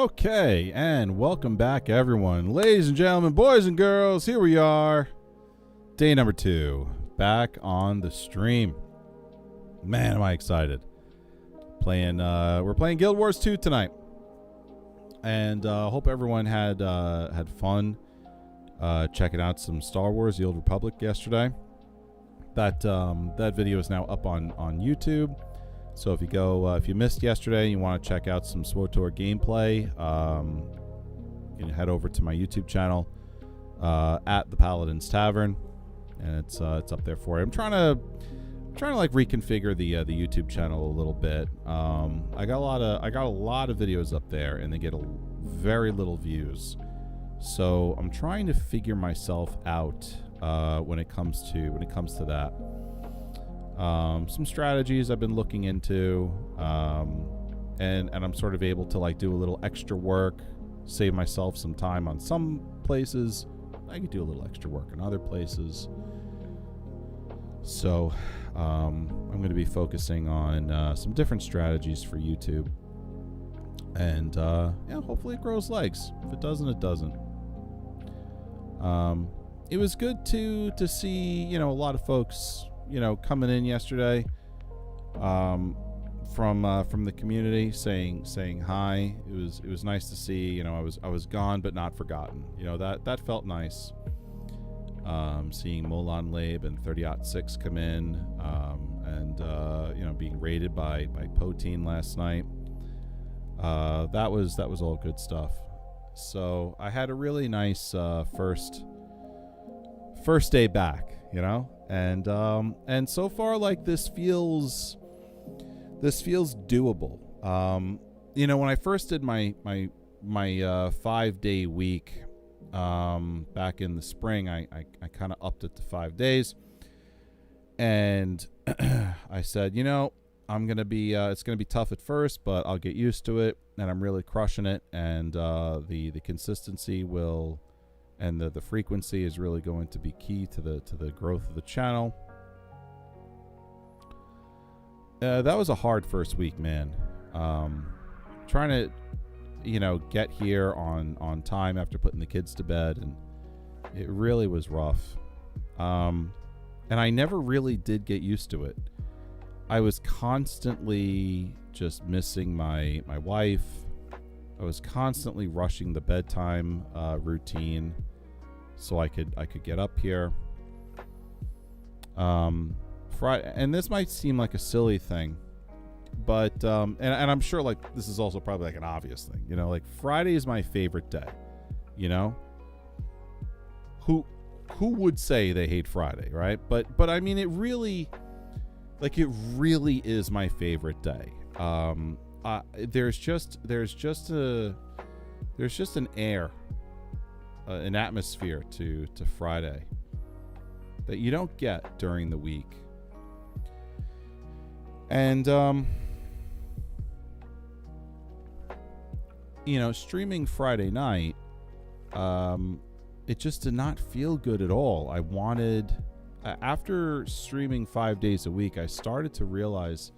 Okay, and welcome back, everyone. Ladies and gentlemen, boys and girls, here we are. Day number 2, back on the stream. Man, am I excited. We're playing Guild Wars 2 tonight. And hope everyone had fun checking out some Star Wars: The Old Republic yesterday. That video is now up on YouTube. So if you missed yesterday and you want to check out some SWTOR gameplay, you can head over to my YouTube channel at the Paladin's Tavern, and it's up there for you. I'm trying to like reconfigure the YouTube channel a little bit. I got a lot of videos up there, and they get very little views. So I'm trying to figure myself out when it comes to that. Some strategies I've been looking into, and I'm sort of able to like do a little extra work, save myself some time on some places. I could do a little extra work in other places. So I'm going to be focusing on some different strategies for YouTube, and hopefully it grows legs. If it doesn't, it doesn't. It was good to see a lot of folks coming in yesterday from the community saying hi. It was nice to see. I was gone but not forgotten. That felt nice. Seeing Molon Labe and 30-6 come in, and being raided by Poteen last night. That was all good stuff. So I had a really nice first day back, and so far, like, this feels doable. When I first did my 5-day week back in the spring, I kind of upped it to 5 days, and I said, I'm gonna be it's gonna be tough at first, but I'll get used to it, and I'm really crushing it, and the consistency will. And the frequency is really going to be key to the growth of the channel. That was a hard first week, man. Trying to, get here on time after putting the kids to bed, and it really was rough. And I never really did get used to it. I was constantly just missing my wife. I was constantly rushing the bedtime routine so I could get up here. Friday, and this might seem like a silly thing, but and I'm sure like this is also probably like an obvious thing. Like Friday is my favorite day. Who would say they hate Friday, right? But I mean, it really is my favorite day. There's just an air, an atmosphere to Friday that you don't get during the week. And streaming Friday night, it just did not feel good at all. I wanted, after streaming 5 days a week, I started to realize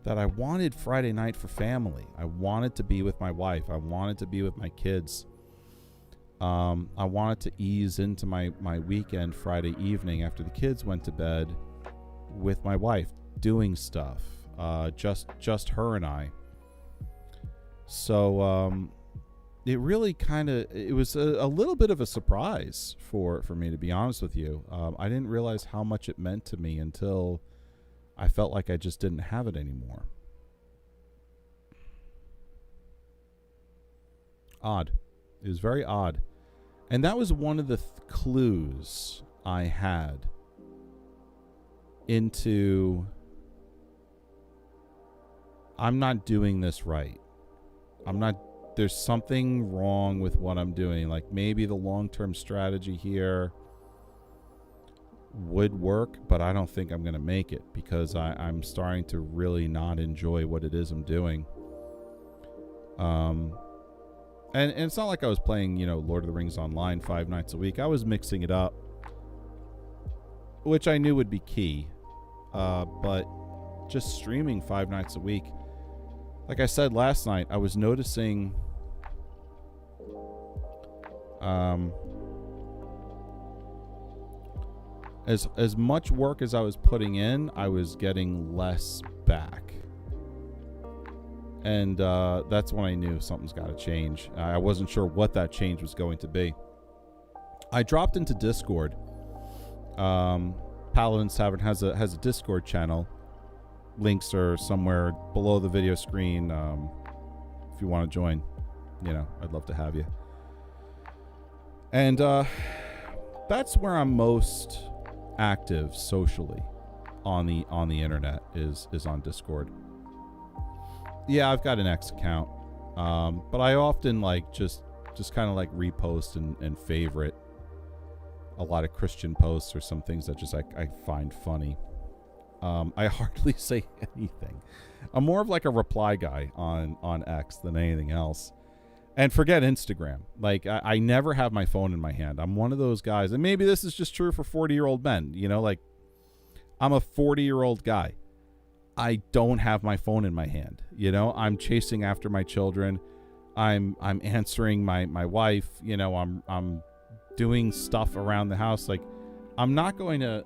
that I wanted Friday night for family. I wanted to be with my wife. I wanted to be with my kids. I wanted to ease into my weekend Friday evening after the kids went to bed with my wife doing stuff. Just her and I. So it really it was a little bit of a surprise for me, to be honest with you. I didn't realize how much it meant to me until I felt like I just didn't have it anymore. Odd. It was very odd. And that was one of the clues I had into I'm not doing this right. There's something wrong with what I'm doing. Like maybe the long-term strategy here would work, but I don't think I'm going to make it because I'm starting to really not enjoy what it is I'm doing. And it's not like I was playing, Lord of the Rings online 5 nights a week. I was mixing it up, which I knew would be key. But just streaming 5 nights a week, like I said last night, I was noticing As much work as I was putting in, I was getting less back. And that's when I knew something's got to change. I wasn't sure what that change was going to be. I dropped into Discord. Paladin's Tavern has a Discord channel. Links are somewhere below the video screen. If you want to join, I'd love to have you. And that's where I'm most active socially on the internet is on Discord. Yeah, I've got an X account, but I often just kind of repost and favorite a lot of Christian posts or some things that just I find funny. I hardly say anything. I'm more of a reply guy on X than anything else. And forget Instagram. I never have my phone in my hand. I'm one of those guys, and maybe this is just true for 40-year-old men. I'm a 40-year-old guy. I don't have my phone in my hand. I'm chasing after my children. I'm answering my wife. I'm doing stuff around the house. I'm not going to,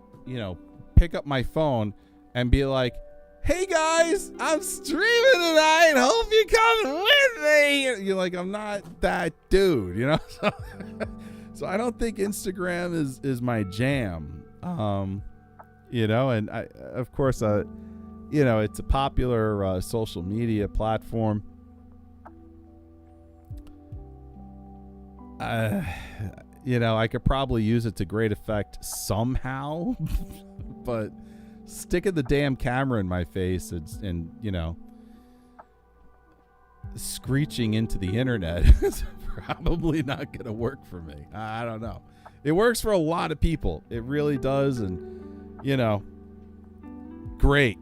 pick up my phone and be like, hey guys, I'm streaming tonight. Hope you come with me. You're I'm not that dude, So I don't think Instagram is my jam. And I, of course, it's a popular social media platform. I could probably use it to great effect somehow, but sticking the damn camera in my face and screeching into the internet is probably not going to work for me. I don't know. It works for a lot of people. It really does. And, great,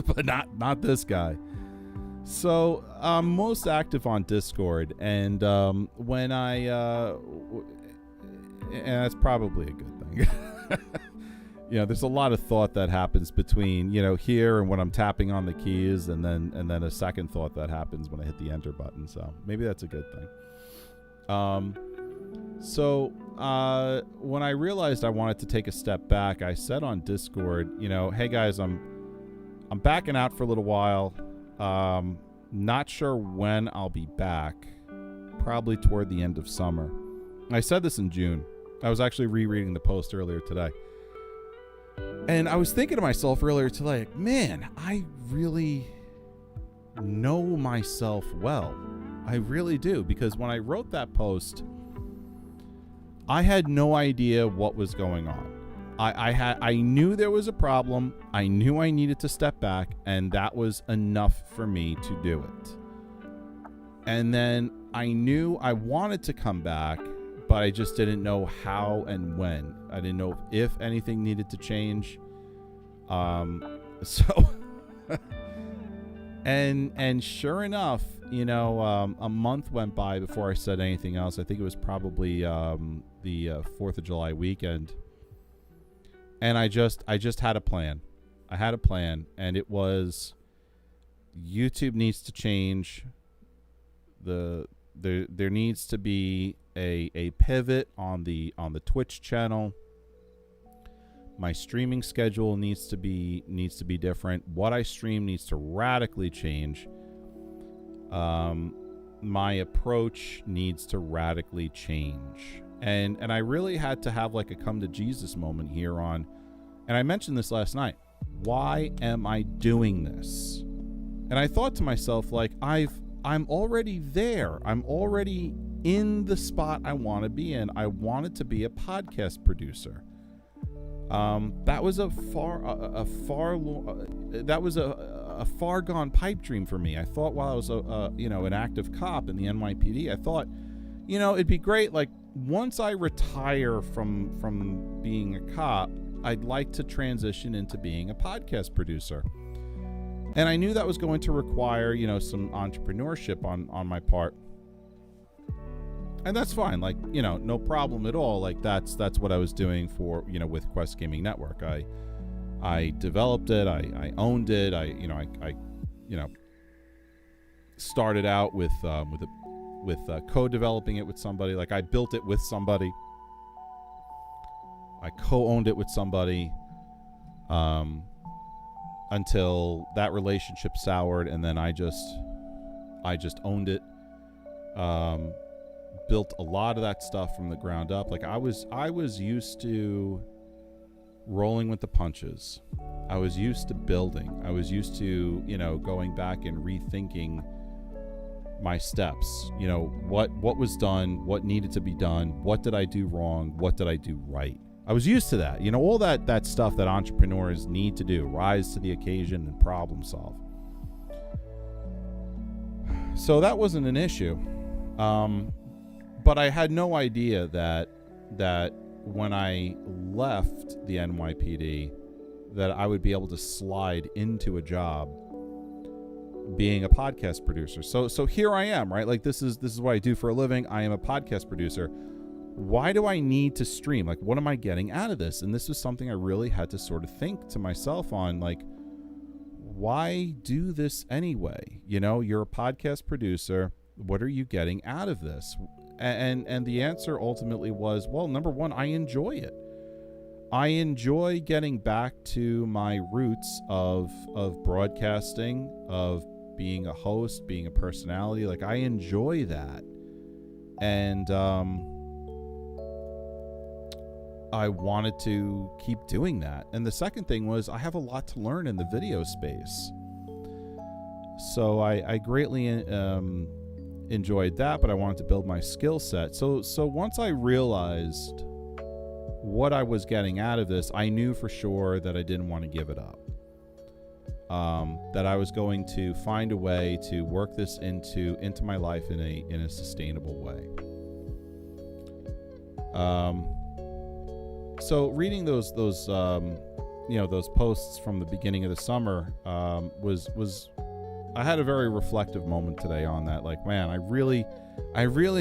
but not this guy. So I'm most active on Discord, and when and that's probably a good thing. There's a lot of thought that happens between here and when I'm tapping on the keys, and then a second thought that happens when I hit the enter button. So maybe that's a good thing. So when I realized I wanted to take a step back, I said on Discord, hey guys, I'm backing out for a little while. Not sure when I'll be back. Probably toward the end of summer. I said this in June. I was actually rereading the post earlier today. And I was thinking to myself earlier today, man, I really know myself well. I really do. Because when I wrote that post, I had no idea what was going on. I knew there was a problem. I knew I needed to step back, and that was enough for me to do it. And then I knew I wanted to come back, but I just didn't know how and when. I didn't know if anything needed to change. And sure enough, a month went by before I said anything else. I think it was probably the 4th of July weekend. And I just had a plan. I had a plan, and it was YouTube needs to change. There needs to be a pivot on the Twitch channel. My streaming schedule needs to be different. What I stream needs to radically change. My approach needs to radically change. And I really had to have a come to Jesus moment here on, and I mentioned this last night. Why am I doing this? And I thought to myself, I'm already there. I'm already in the spot I want to be in. I wanted to be a podcast producer. That was a far gone pipe dream for me. I thought while I was an active cop in the NYPD, I thought, it'd be great. Once I retire from being a cop, I'd like to transition into being a podcast producer. And I knew that was going to require, some entrepreneurship on my part. And that's fine. No problem at all. That's what I was doing for, with Quest Gaming Network. I developed it. I owned it. I started out with co-developing it with somebody. Like, I built it with somebody. I co-owned it with somebody until that relationship soured, and then I just owned it. Built a lot of that stuff from the ground up. Like, I was used to rolling with the punches. I was used to building. I was used to, going back and rethinking my steps. What was done, what needed to be done, what did I do wrong, what did I do right. I was used to that. All that stuff that entrepreneurs need to do, rise to the occasion and problem solve. So that wasn't an issue. But I had no idea that when I left the NYPD, that I would be able to slide into a job being a podcast producer. So here I am, right? Like, this is what I do for a living. I am a podcast producer. Why do I need to stream? Like, what am I getting out of this? And this was something I really had to sort of think to myself on, like, why do this anyway? You're a podcast producer. What are you getting out of this? And the answer ultimately was, well, number one, I enjoy it. I enjoy getting back to my roots of broadcasting, of being a host, being a personality. Like, I enjoy that. And I wanted to keep doing that. And the second thing was, I have a lot to learn in the video space. So I greatly enjoyed that, but I wanted to build my skill set. So once I realized what I was getting out of this, I knew for sure that I didn't want to give it up. That I was going to find a way to work this into my life in a sustainable way. So reading those posts from the beginning of the summer was I had a very reflective moment today on that. Like, man, I really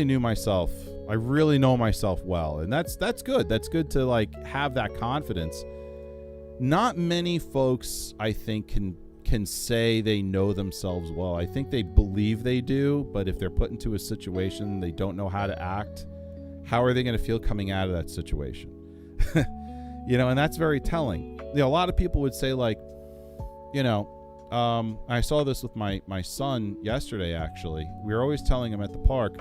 knew myself. I really know myself well, and that's good. That's good to, like, have that confidence. Not many folks, I think, can say they know themselves well. I think they believe they do, but if they're put into a situation they don't know how to act, how are they going to feel coming out of that situation? And that's very telling. A lot of people would say, like, I saw this with my son yesterday, actually. We were always telling him at the park,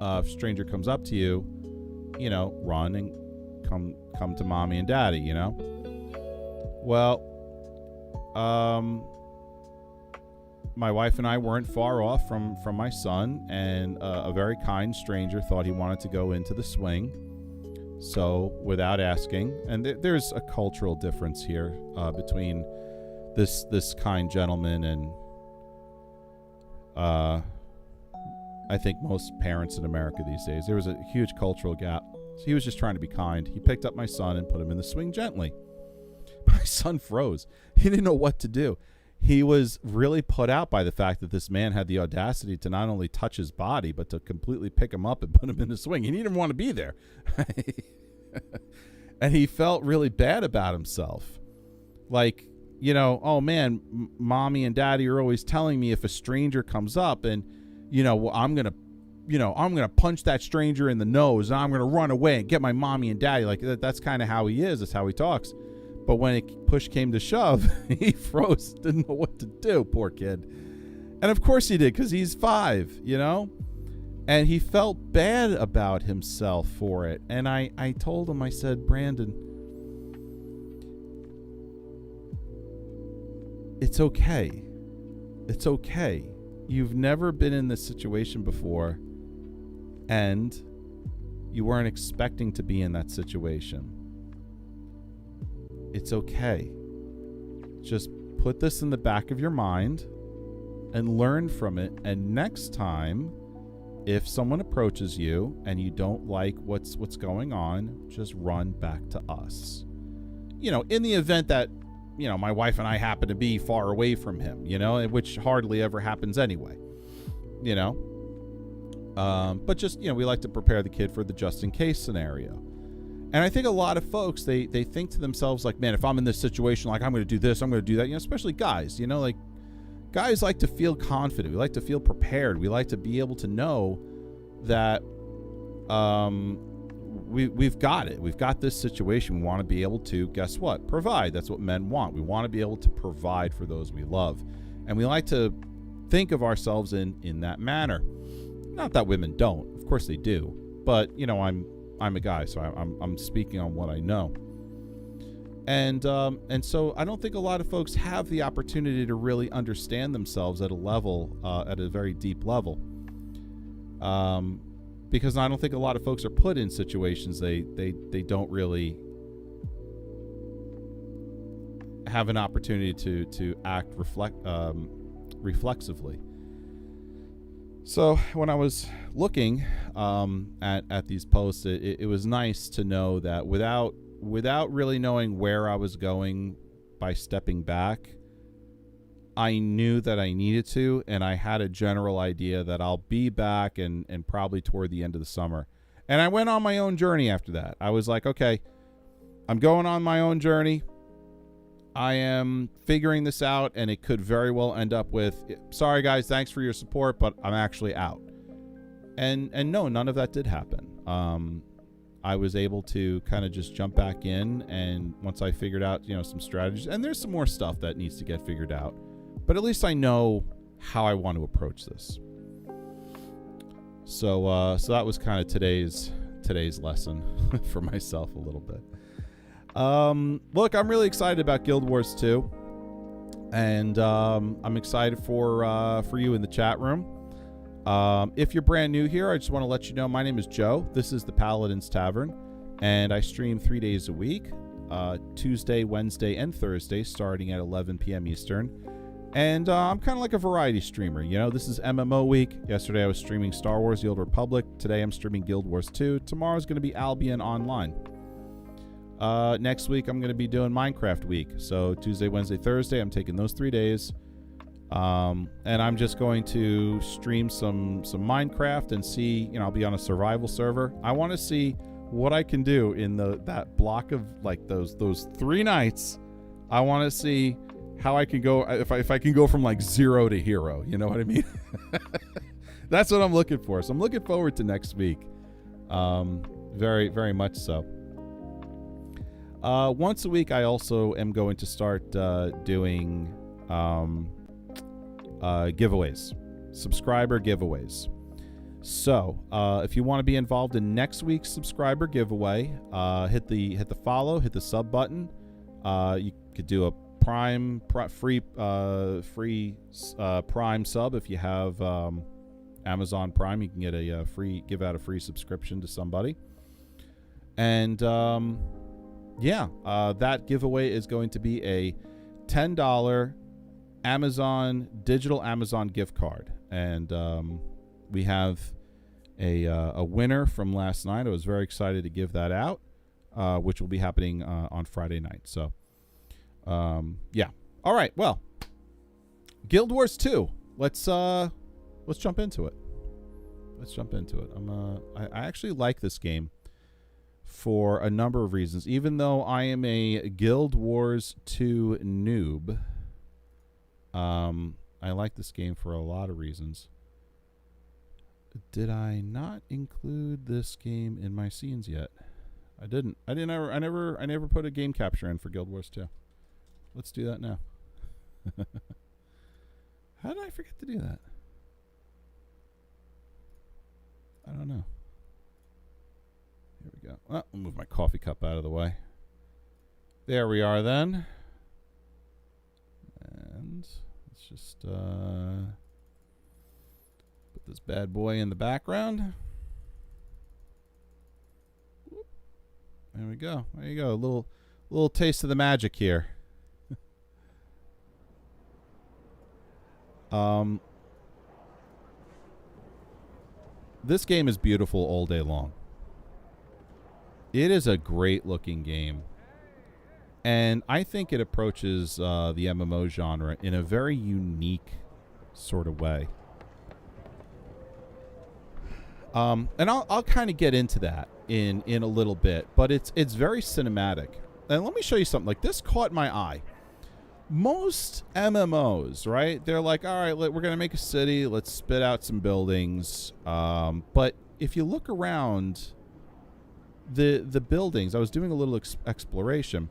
if a stranger comes up to you, run and come to mommy and daddy, Well, my wife and I weren't far off from my son, and a very kind stranger thought he wanted to go into the swing. So without asking, and there's a cultural difference here between this kind gentleman and I think most parents in America these days. There was a huge cultural gap. So he was just trying to be kind. He picked up my son and put him in the swing gently. My son froze. He didn't know what to do. He was really put out by the fact that this man had the audacity to not only touch his body, but to completely pick him up and put him in the swing. He didn't even want to be there. And he felt really bad about himself. Like, oh man, mommy and daddy are always telling me if a stranger comes up and, I'm going to punch that stranger in the nose and I'm going to run away and get my mommy and daddy. Like, that's kind of how he is. That's how he talks. But when push came to shove, he froze, didn't know what to do, poor kid. And of course he did, because he's 5, And he felt bad about himself for it. And I told him, I said, Brandon, it's okay. It's okay. You've never been in this situation before, and you weren't expecting to be in that situation. It's okay. Just put this in the back of your mind and learn from it. And next time, if someone approaches you and you don't like what's going on, just run back to us. In the event that, my wife and I happen to be far away from him, which hardly ever happens anyway, but just, we like to prepare the kid for the just in case scenario. And I think a lot of folks, they think to themselves, like, man, if I'm in this situation, like, I'm going to do this, I'm going to do that, especially guys, like, guys like to feel confident. We like to feel prepared. We like to be able to know that we've got it. We've got this situation. We want to be able to, guess what? Provide. That's what men want. We want to be able to provide for those we love. And we like to think of ourselves in that manner. Not that women don't. Of course they do. But, you know, I'm a guy, so I'm speaking on what I know. And so I don't think a lot of folks have the opportunity to really understand themselves at a level, at a very deep level. Because I don't think a lot of folks are put in situations they don't really have an opportunity to act reflexively. So when I was looking at these posts, it was nice to know that without really knowing where I was going by stepping back, I knew that I needed to, and I had a general idea that I'll be back and probably toward the end of the summer. And I went on my own journey after that. I was like, okay, I'm going on my own journey. I am figuring this out, and it could very well end up with, sorry guys, thanks for your support, but I'm actually out. And no, none of that did happen. I was able to kind of just jump back in, and once I figured out, you know, some strategies, and there's some more stuff that needs to get figured out, but at least I know how I want to approach this. So that was kind of today's lesson for myself a little bit. Look, I'm really excited about Guild Wars 2, and I'm excited for you in the chat room. If you're brand new here, I just want to let you know my name is Joe. This is the Paladin's Tavern, and I stream 3 days a week, Tuesday, Wednesday, and Thursday, starting at 11 p.m. Eastern. And I'm kind of like a variety streamer. You know, this is MMO week. Yesterday I was streaming Star Wars: The Old Republic. Today I'm streaming Guild Wars 2. Tomorrow's going to be Albion Online. Next week I'm going to be doing Minecraft week. So Tuesday, Wednesday, Thursday, I'm taking those 3 days. And I'm just going to stream some Minecraft and see, you know, I'll be on a survival server. I want to see what I can do in that block of like those 3 nights. I want to see how I can go, if I can go from like 0 to hero, you know what I mean? That's what I'm looking for. So I'm looking forward to next week. Very, very much so. Once a week, I also am going to start doing giveaways, subscriber giveaways. So if you want to be involved in next week's subscriber giveaway, hit the follow, hit the sub button. You could do a free Prime sub. If you have Amazon Prime, you can get give out a free subscription to somebody. And that giveaway is going to be a $10 digital Amazon gift card. And we have a winner from last night. I was very excited to give that out, which will be happening on Friday night. So all right, well, Guild Wars 2. Let's jump into it. I actually like this game for a number of reasons. Even though I am a Guild Wars 2 noob, I like this game for a lot of reasons. Did I not include this game in my scenes yet? I didn't. I never put a game capture in for Guild Wars 2. Let's do that now. How did I forget to do that? I don't know. Here we go. Well, I'll move my coffee cup out of the way. There we are then. And let's just put this bad boy in the background. There we go. There you go. A little taste of the magic here. This game is beautiful all day long. It is a great looking game. And I think it approaches the MMO genre in a very unique sort of way. And I'll kind of get into that in a little bit, but it's very cinematic. And let me show you something. Like, this caught my eye. most MMOs, right? They're like, all right, we're going to make a city. Let's spit out some buildings. But if you look around the buildings, I was doing a little exploration.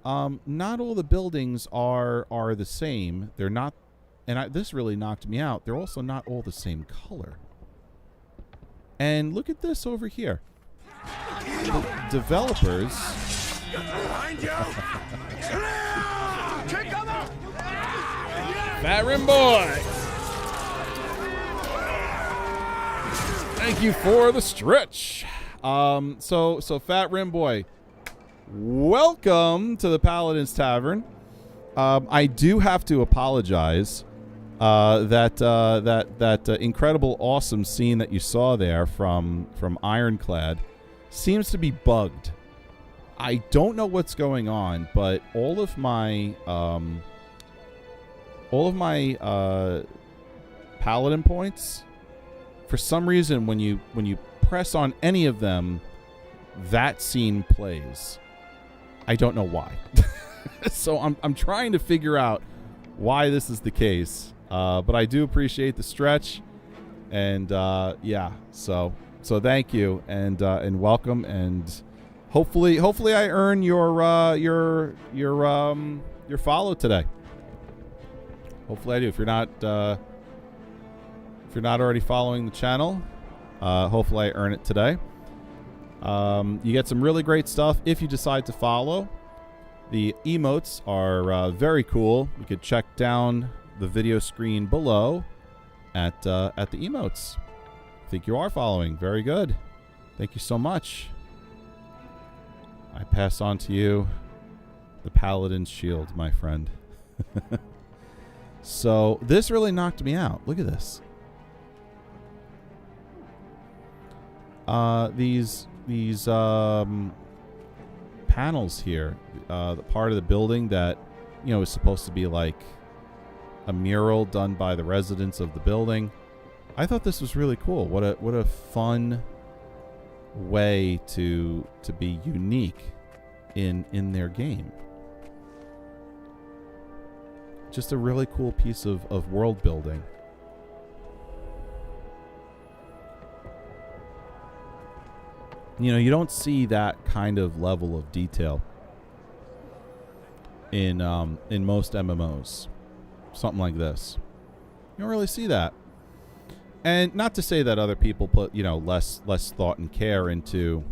Not all the buildings are the same. They're not, and this really knocked me out. They're also not all the same color. And look at this over here. The developers. Fat Rim Boy. Thank you for the stretch. So Fat Rim Boy, welcome to the Paladin's Tavern. I do have to apologize. That incredible, awesome scene that you saw there from Ironclad seems to be bugged. I don't know what's going on, but all of my Paladin points, for some reason, when you press on any of them, that scene plays. I don't know why. So I'm trying to figure out why this is the case. But I do appreciate the stretch, and yeah. So thank you, and welcome, and hopefully I earn your follow today. Hopefully I do. If you're not already following the channel, hopefully I earn it today. You get some really great stuff if you decide to follow. The emotes are very cool. You could check down the video screen below at the emotes. I think you are following. Very good. Thank you so much. I pass on to you the Paladin's shield, my friend. So this really knocked me out. Look at this. These panels here, the part of the building that is supposed to be like a mural done by the residents of the building. I thought this was really cool. What a fun way to be unique in their game. Just a really cool piece of world building. You don't see that kind of level of detail in most MMOs. Something like this. You don't really see that. And not to say that other people put, less thought and care into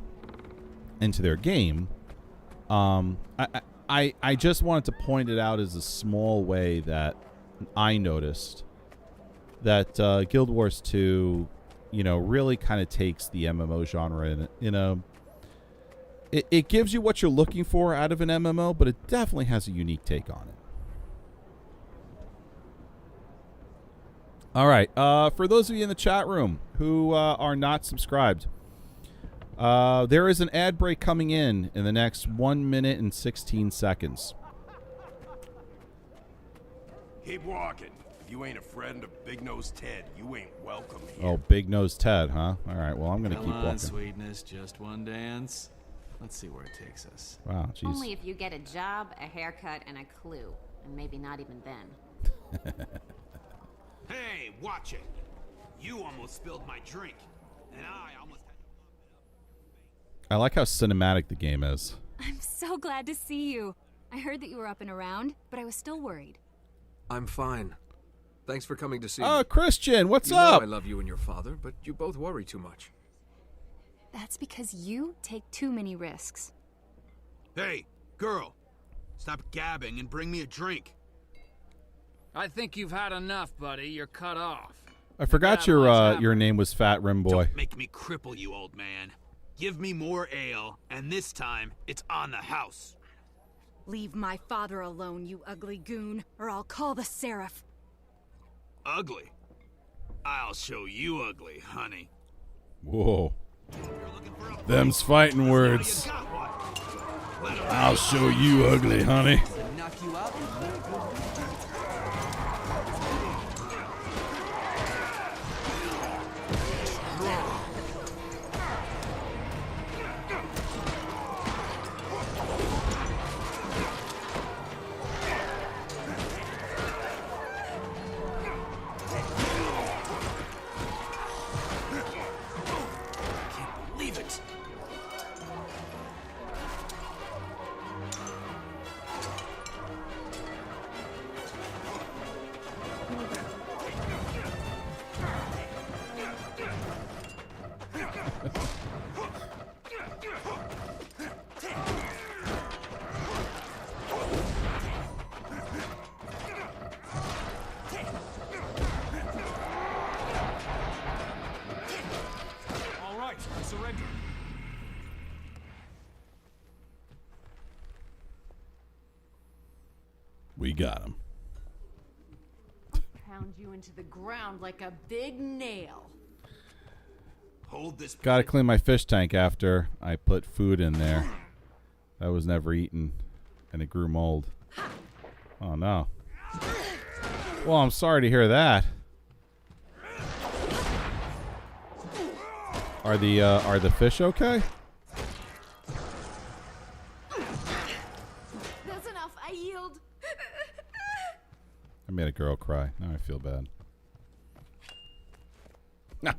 their game. I just wanted to point it out as a small way that I noticed that Guild Wars 2, really kind of takes the MMO genre and, it gives you what you're looking for out of an MMO, but it definitely has a unique take on it. All right. For those of you in the chat room who are not subscribed, there is an ad break coming in the next 1 minute and 16 seconds. Keep walking. If you ain't a friend of Big Nose Ted, you ain't welcome here. Oh, Big Nose Ted, huh? All right. Well, I'm going to keep walking. Come on, sweetness. Just one dance. Let's see where it takes us. Wow, jeez. Only if you get a job, a haircut, and a clue. And maybe not even then. Hey, watch it. You almost spilled my drink. And I almost had... I like how cinematic the game is. I'm so glad to see you. I heard that you were up and around, but I was still worried. I'm fine. Thanks for coming to see me. Oh, Christian, what's you up? Know I love you and your father, but you both worry too much. That's because you take too many risks. Hey, girl. Stop gabbing and bring me a drink. I think you've had enough, buddy. You're cut off. I forgot your name was Fat Rim Boy. Don't make me cripple you, old man. Give me more ale, and this time, it's on the house. Leave my father alone, you ugly goon, or I'll call the Seraph. Ugly? I'll show you ugly, honey. Whoa. Them's fighting words. I'll show you ugly, honey. Knock you out. got him. I'll pound you into the ground like a big nail. Hold this. Gotta clean my fish tank after I put food in there. That was never eaten, and it grew mold. Oh, no. Well, I'm sorry to hear that. Are the fish okay? That's enough. I yield. I made a girl cry. Now I feel bad. No,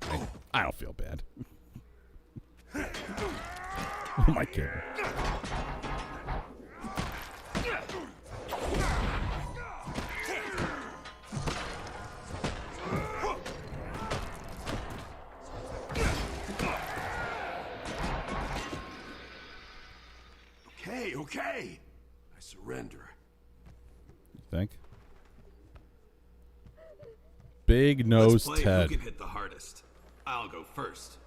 I don't feel bad. Who am I kidding? Okay. I surrender. You think? Big nose Let's play Ted. who can hit the hardest. I'll go first.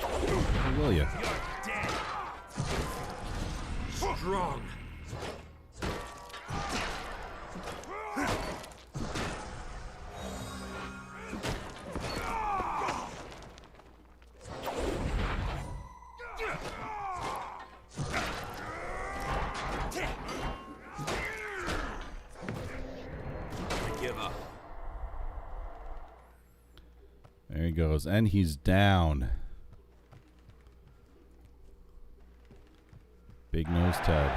Or will you? Strong. There he goes. And he's down. Big nose Ted.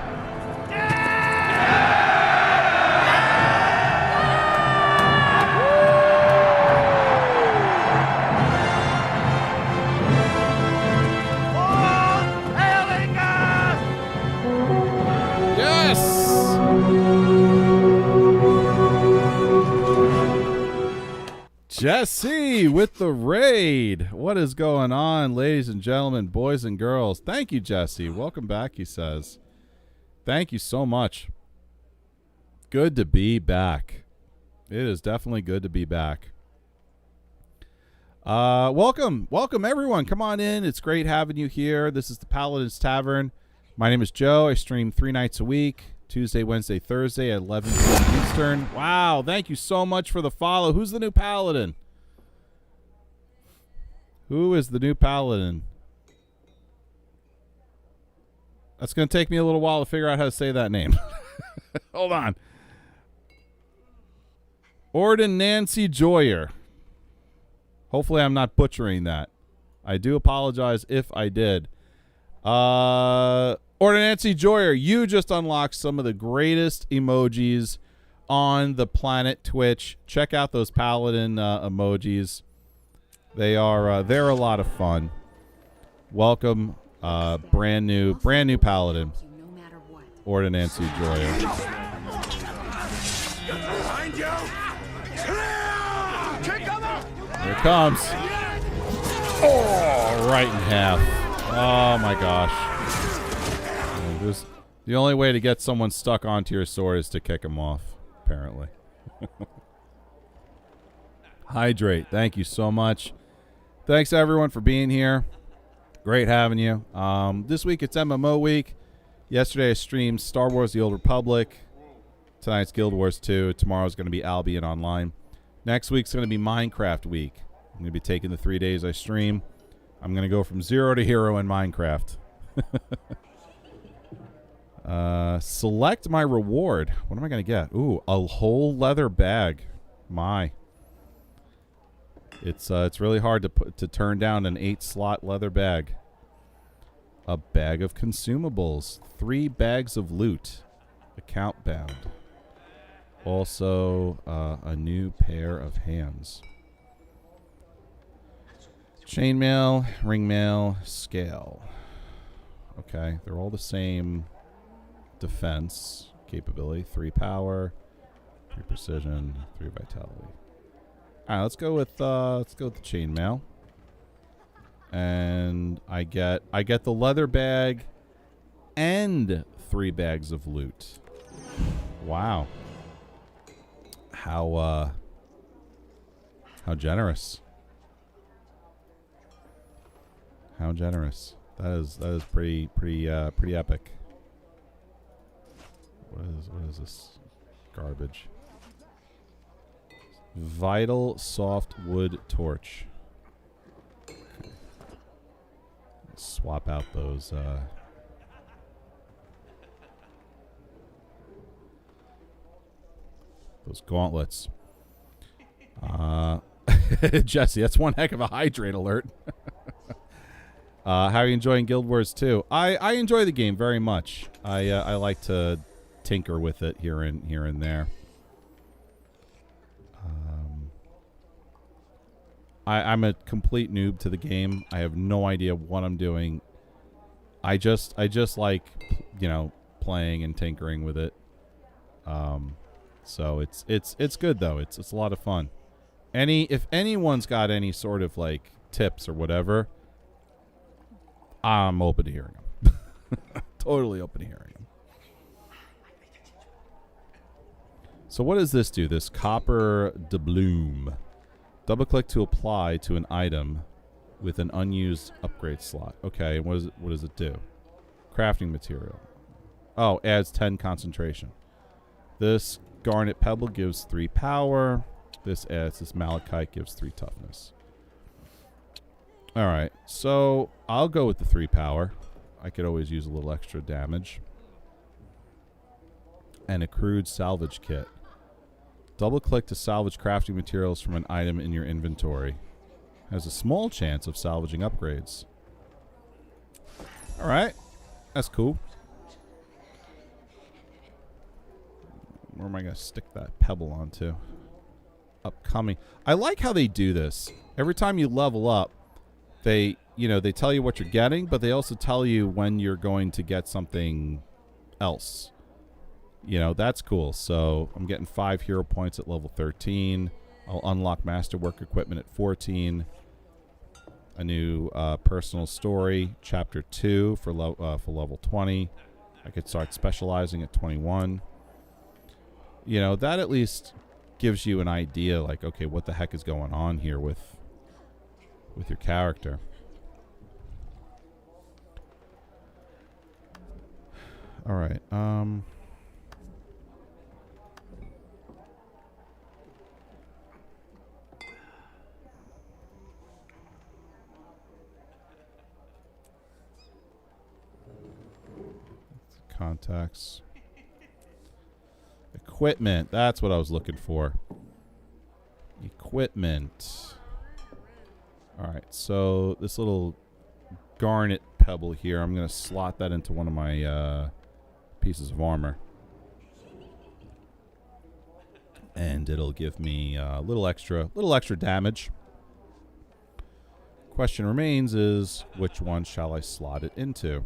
Jesse with the raid. What is going on, ladies and gentlemen, boys and girls? Thank you, Jesse. Welcome back, he says. Thank you so much. Good to be back. It is definitely good to be back. Welcome everyone. Come on in. It's great having you here. This is the Paladin's Tavern. My name is Joe. I stream 3 nights a week. Tuesday, Wednesday, Thursday at 11 p.m. Eastern. Wow, thank you so much for the follow. Who's the new Paladin? Who is the new Paladin? That's going to take me a little while to figure out how to say that name. Hold on. Orden Nancy Joyer. Hopefully I'm not butchering that. I do apologize if I did. Nancy Joyer, you just unlocked some of the greatest emojis on the planet Twitch. Check out those Paladin emojis. They're a lot of fun. Welcome, brand new Paladin, Nancy Joyer. Here it comes. Oh, right in half. Oh my gosh. The only way to get someone stuck onto your sword is to kick him off, apparently. Hydrate. Thank you so much. Thanks, everyone, for being here. Great having you. This week, it's MMO week. Yesterday, I streamed Star Wars The Old Republic. Tonight's Guild Wars 2. Tomorrow's going to be Albion Online. Next week's going to be Minecraft week. I'm going to be taking the 3 days I stream. I'm going to go from 0 to hero in Minecraft. Select my reward. What am I going to get? Ooh, a whole leather bag. My. It's really hard to turn down an 8-slot leather bag. A bag of consumables. 3 bags of loot. Account bound. Also, a new pair of hands. Chainmail, ringmail, scale. Okay, they're all the same defense capability. 3 power, 3 precision, 3 vitality. All right, let's go with the chainmail. And I get the leather bag and 3 bags of loot. Wow. How generous. How generous. That is pretty epic. What is this garbage? Vital soft wood torch. Okay. Swap out those gauntlets. Jesse, that's one heck of a hydrate alert. How are you enjoying Guild Wars 2? I enjoy the game very much. I like to tinker with it here and there. I'm a complete noob to the game. I have no idea what I'm doing. I just like, playing and tinkering with it. So it's good though. It's a lot of fun. If anyone's got any sort of like tips or whatever, I'm open to hearing them. Totally open to hearing them. So what does this do? This copper doubloon. Double click to apply to an item with an unused upgrade slot. Okay, what does it do? Crafting material. Oh, adds 10 concentration. This garnet pebble gives 3 power. This malachite gives 3 toughness. Alright, so I'll go with the 3 power. I could always use a little extra damage. An accrued salvage kit. Double click to salvage crafting materials from an item in your inventory. Has a small chance of salvaging upgrades. Alright, that's cool. Where am I going to stick that pebble onto? Upcoming. I like how they do this. Every time you level up, they tell you what you're getting, but they also tell you when you're going to get something else. That's cool. So I'm getting 5 hero points at level 13. I'll unlock masterwork equipment at 14. A new personal story, chapter 2 for level 20. I could start specializing at 21. That at least gives you an idea, like, okay, what the heck is going on here with your character. All right. Contacts. Equipment. That's what I was looking for. Equipment. Alright, so this little garnet pebble here, I'm going to slot that into one of my pieces of armor. And it'll give me a little extra damage. Question remains is, which one shall I slot it into?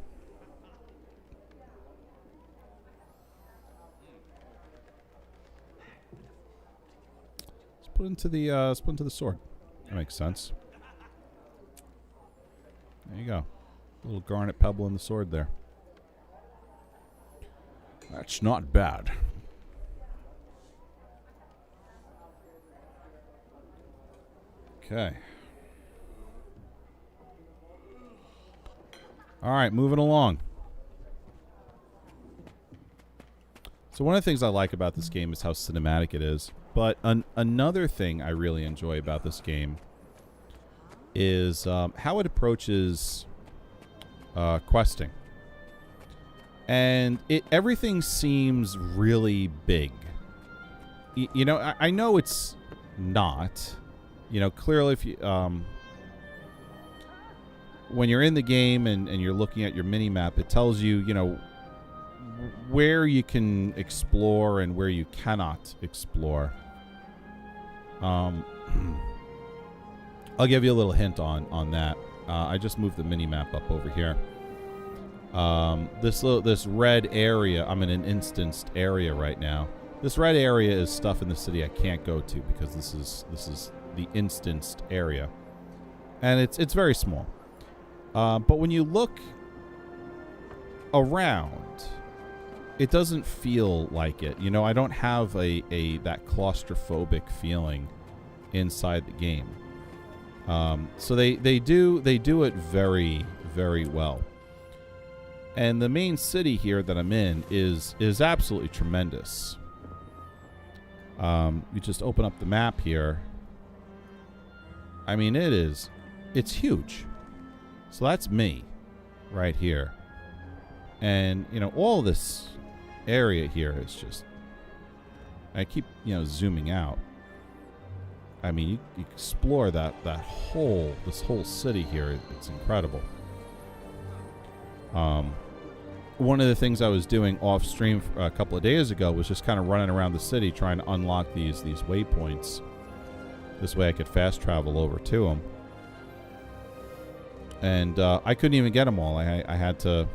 Put into the sword. That makes sense. There you go. A little garnet pebble in the sword there. That's not bad. Okay. All right, moving along. So one of the things I like about this game is how cinematic it is. But another thing I really enjoy about this game is how it approaches questing. And everything seems really big. I know it's not. Clearly if you... when you're in the game and you're looking at your mini-map, it tells you, where you can explore and where you cannot explore. I'll give you a little hint on that. I just moved the mini-map up over here. This red area, I'm in an instanced area right now. This red area is stuff in the city I can't go to because this is the instanced area. And it's very small. But when you look around, it doesn't feel like it. I don't have that claustrophobic feeling inside the game. So they do it very, very well. And the main city here that I'm in is absolutely tremendous. You just open up the map here. I mean, it's huge. So that's me right here. And, you know, all this area here is just, I keep, you know, zooming out. I mean, you explore this whole city here. It's incredible. One of the things I was doing off stream a couple of days ago was just kind of running around the city trying to unlock these waypoints. This way I could fast travel over to them. And I couldn't even get them all. I had to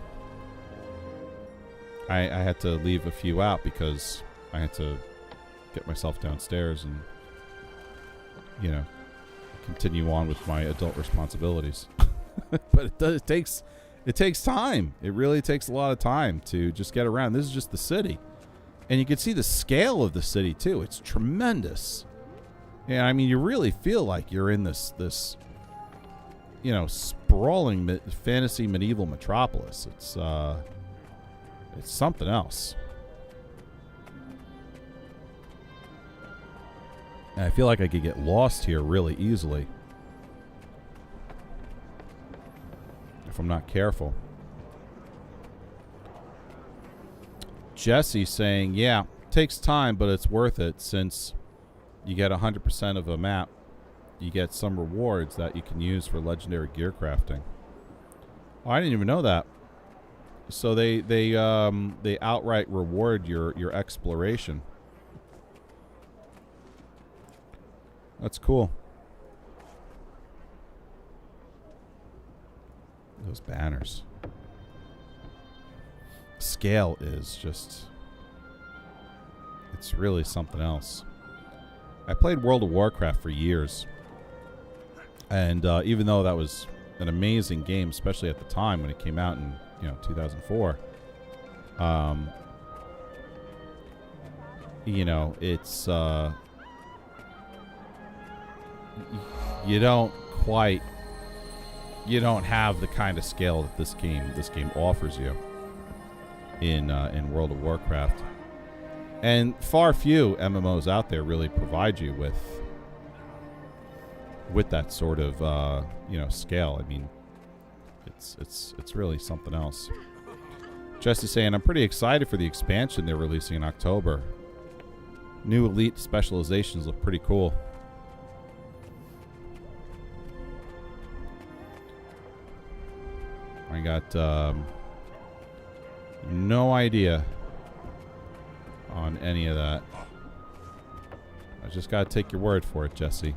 leave a few out because I had to get myself downstairs and, you know, continue on with my adult responsibilities. But it takes time. It really takes a lot of time to just get around. This is just the city. And you can see the scale of the city too. It's tremendous. And I mean, you really feel like you're in this you know, sprawling fantasy medieval metropolis. It's something else. And I feel like I could get lost here really easily if I'm not careful. Jesse saying, yeah, takes time, but it's worth it since you get 100% of a map. You get some rewards that you can use for legendary gear crafting. Oh, I didn't even know that. So they outright reward your exploration. That's cool. Those banners. Scale is just, it's really something else. I played World of Warcraft for years. And even though that was an amazing game, especially at the time when it came out in, you know, 2004, you know, it's you don't have the kind of scale that this game offers you in World of Warcraft. And far few MMOs out there really provide you with that sort of you know, scale. I mean, it's really something else. Jesse saying, I'm pretty excited for the expansion they're releasing in October. New elite specializations look pretty cool. I got no idea on any of that. I just gotta take your word for it, Jesse.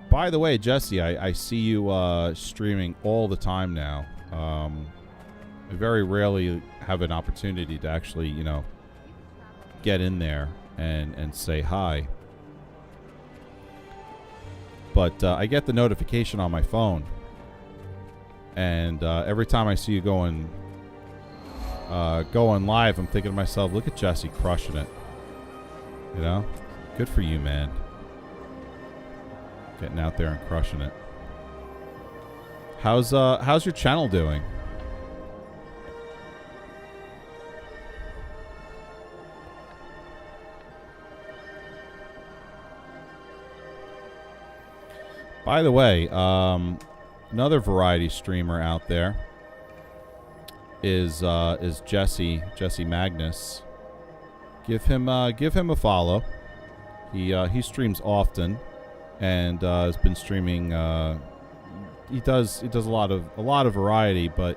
By the way, Jesse, I see you streaming all the time now. I very rarely have an opportunity to actually, you know, get in there and say hi. But I get the notification on my phone. And every time I see you going live, I'm thinking to myself, look at Jesse crushing it. You know? Good for you, man. Getting out there and crushing it. How's your channel doing? By the way, another variety streamer out there is Jesse Magnus. Give him a follow. He streams often and has been streaming. He does a lot of variety, but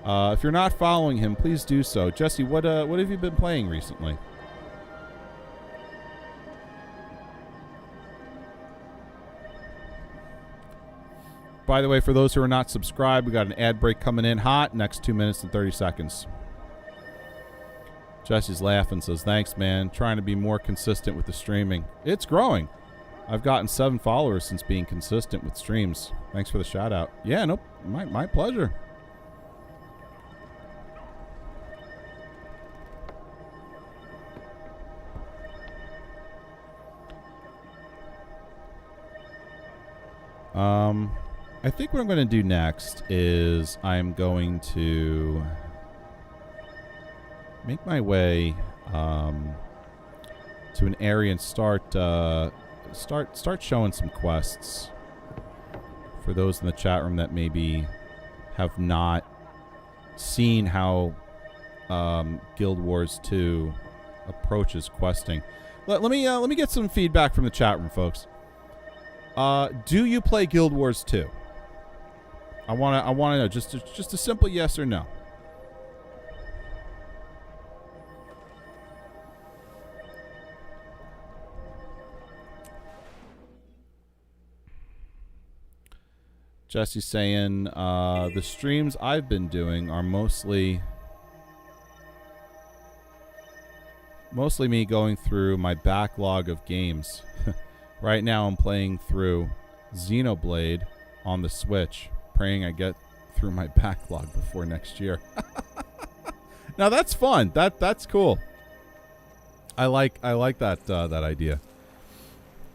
if you're not following him, please do so. Jesse, what have you been playing recently? By the way, for those who are not subscribed, we got an ad break coming in hot. Next 2 minutes and 30 seconds. Jesse's laughing, says, thanks, man. Trying to be more consistent with the streaming. It's growing. I've gotten 7 followers since being consistent with streams. Thanks for the shout out. Yeah, nope. My pleasure. I think what I'm going to do next is I'm going to make my way to an area and start showing some quests for those in the chat room that maybe have not seen how Guild Wars 2 approaches questing. Let me get some feedback from the chat room, folks. Do you play Guild Wars 2? I want to know just a simple yes or no. Jesse's saying the streams I've been doing are mostly me going through my backlog of games. Right now I'm playing through Xenoblade on the Switch, praying I get through my backlog before next year. Now that's fun. That's cool. I like that idea.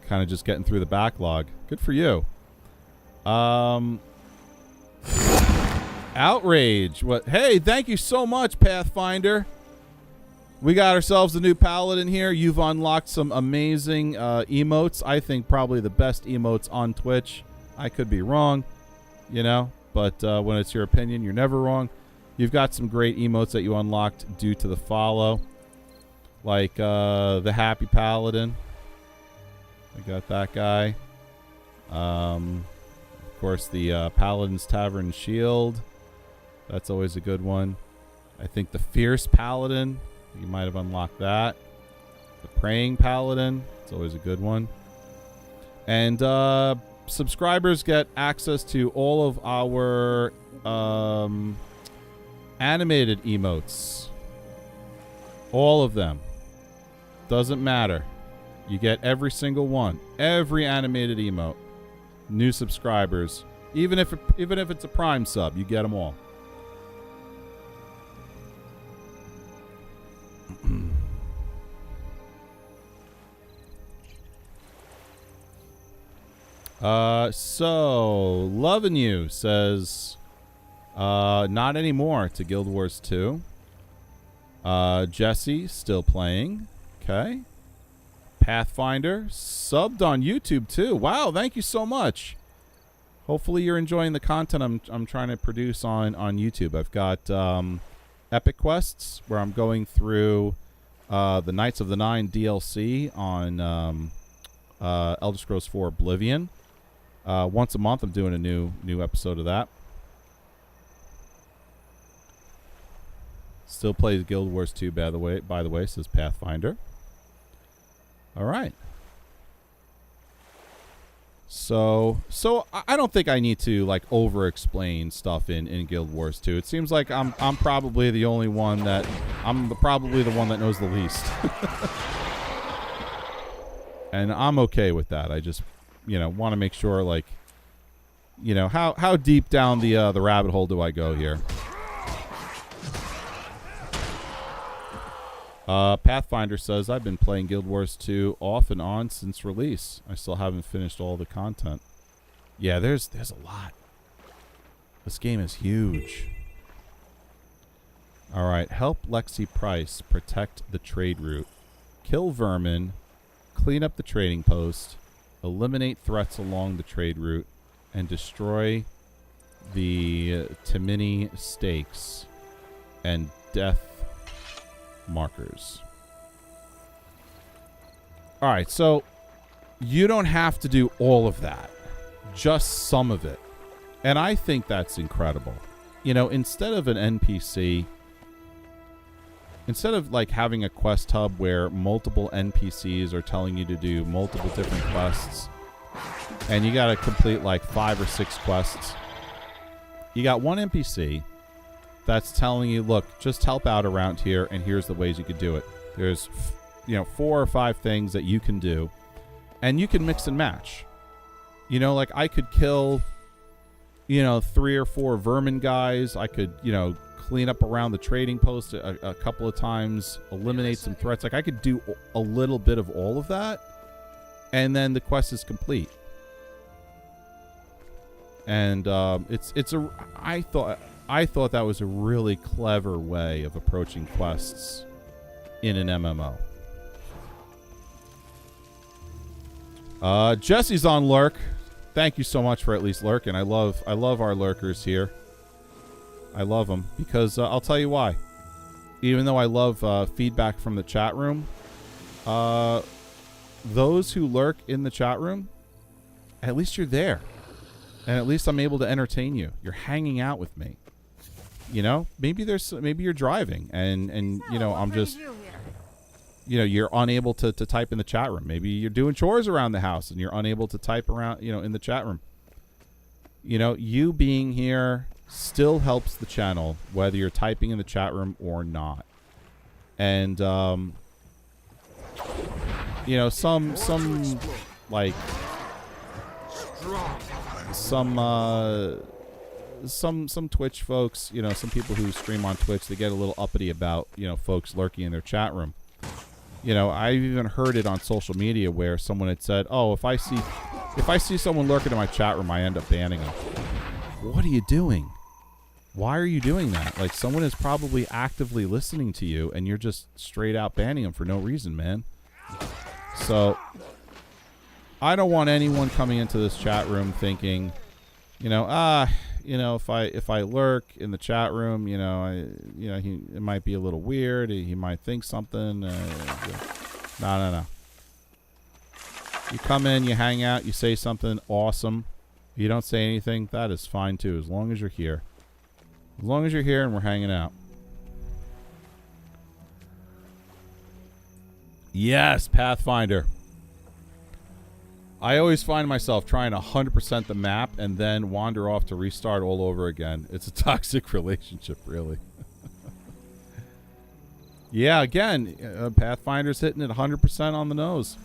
Kind of just getting through the backlog. Good for you. Outrage. What? Hey, thank you so much, Pathfinder. We got ourselves a new paladin here. You've unlocked some amazing emotes. I think probably the best emotes on Twitch. I could be wrong, you know, but when it's your opinion, you're never wrong. You've got some great emotes that you unlocked due to the follow, like the Happy Paladin. I got that guy. Of course, the Paladin's Tavern Shield. That's always a good one. I think the Fierce Paladin. You might have unlocked that. The Praying Paladin. It's always a good one. And subscribers get access to all of our animated emotes. All of them. Doesn't matter. You get every single one. Every animated emote. New subscribers. Even if it's a Prime sub, you get them all. So Loving You says not anymore to Guild Wars 2. Jesse still playing. Okay. Pathfinder subbed on YouTube too. Wow, thank you so much. Hopefully you're enjoying the content I'm trying to produce on YouTube. I've got Epic Quests where I'm going through the Knights of the Nine DLC on Elder Scrolls 4 Oblivion. Once a month I'm doing a new episode of that. Still plays Guild Wars 2 by the way, says Pathfinder. All right. So I don't think I need to like over explain stuff in Guild Wars 2. It seems like I'm probably the only one that probably the one that knows the least. And I'm okay with that. I just, want to make sure, like, how deep down the rabbit hole do I go here? Pathfinder says, I've been playing Guild Wars 2 off and on since release. I still haven't finished all the content. Yeah, there's a lot. This game is huge. All right, help Lexi Price protect the trade route. Kill vermin. Clean up the trading post. Eliminate threats along the trade route. And destroy the Timini stakes and death markers. All right, so you don't have to do all of that, just some of it. And I think that's incredible. Instead of an NPC, instead of like having a quest hub where multiple NPCs are telling you to do multiple different quests and you got to complete like 5 or 6 quests, you got one NPC that's telling you, look, just help out around here, and here's the ways you could do it. There's, 4 or 5 things that you can do, and you can mix and match. Like I could kill, 3 or 4 vermin guys. I could, clean up around the trading post a couple of times, eliminate some threats. Like I could do a little bit of all of that, and then the quest is complete. And I thought that was a really clever way of approaching quests in an MMO. Jesse's on lurk. Thank you so much for at least lurking. I love our lurkers here. I love them because I'll tell you why. Even though I love feedback from the chat room, those who lurk in the chat room, at least you're there. And at least I'm able to entertain you. You're hanging out with me. You know, maybe you're driving and you know, I'm just, you know, you're unable to type in the chat room. Maybe you're doing chores around the house and you're unable to type around, you know, in the chat room. You know, you being here still helps the channel, whether you're typing in the chat room or not. And, you know, some like, some Twitch folks, you know, some people who stream on Twitch, they get a little uppity about, you know, folks lurking in their chat room. You know, I've even heard it on social media where someone had said, "Oh, if I see someone lurking in my chat room, I end up banning them." What are you doing? Why are you doing that? Like, someone is probably actively listening to you, and you're just straight out banning them for no reason, man. So, I don't want anyone coming into this chat room thinking, you know, you know, if I lurk in the chat room, you know, it might be a little weird. He might think something. No. You come in, you hang out, you say something awesome. You don't say anything. That is fine too, as long as you're here. As long as you're here and we're hanging out. Yes, Pathfinder. I always find myself trying to 100% the map and then wander off to restart all over again. It's a toxic relationship, really. Yeah, again, Pathfinder's hitting it 100% on the nose.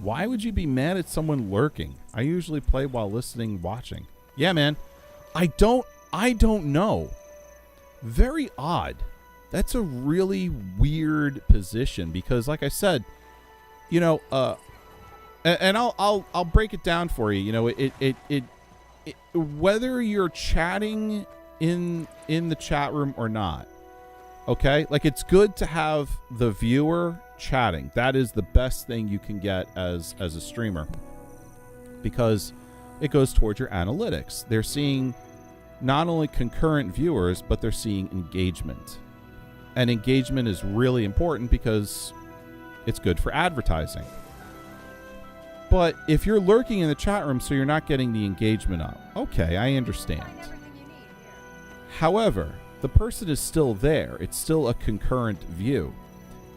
Why would you be mad at someone lurking? I usually play while listening, watching. Yeah, man. I don't know. Very odd. That's a really weird position because, like I said, you know, and I'll break it down for you. You know, it whether you're chatting in the chat room or not, okay? Like, it's good to have the viewer chatting. That is the best thing you can get as a streamer because it goes towards your analytics. They're seeing not only concurrent viewers, but they're seeing engagement. And engagement is really important because it's good for advertising. But if you're lurking in the chat room so you're not getting the engagement up, okay, I understand. However, the person is still there. It's still a concurrent view.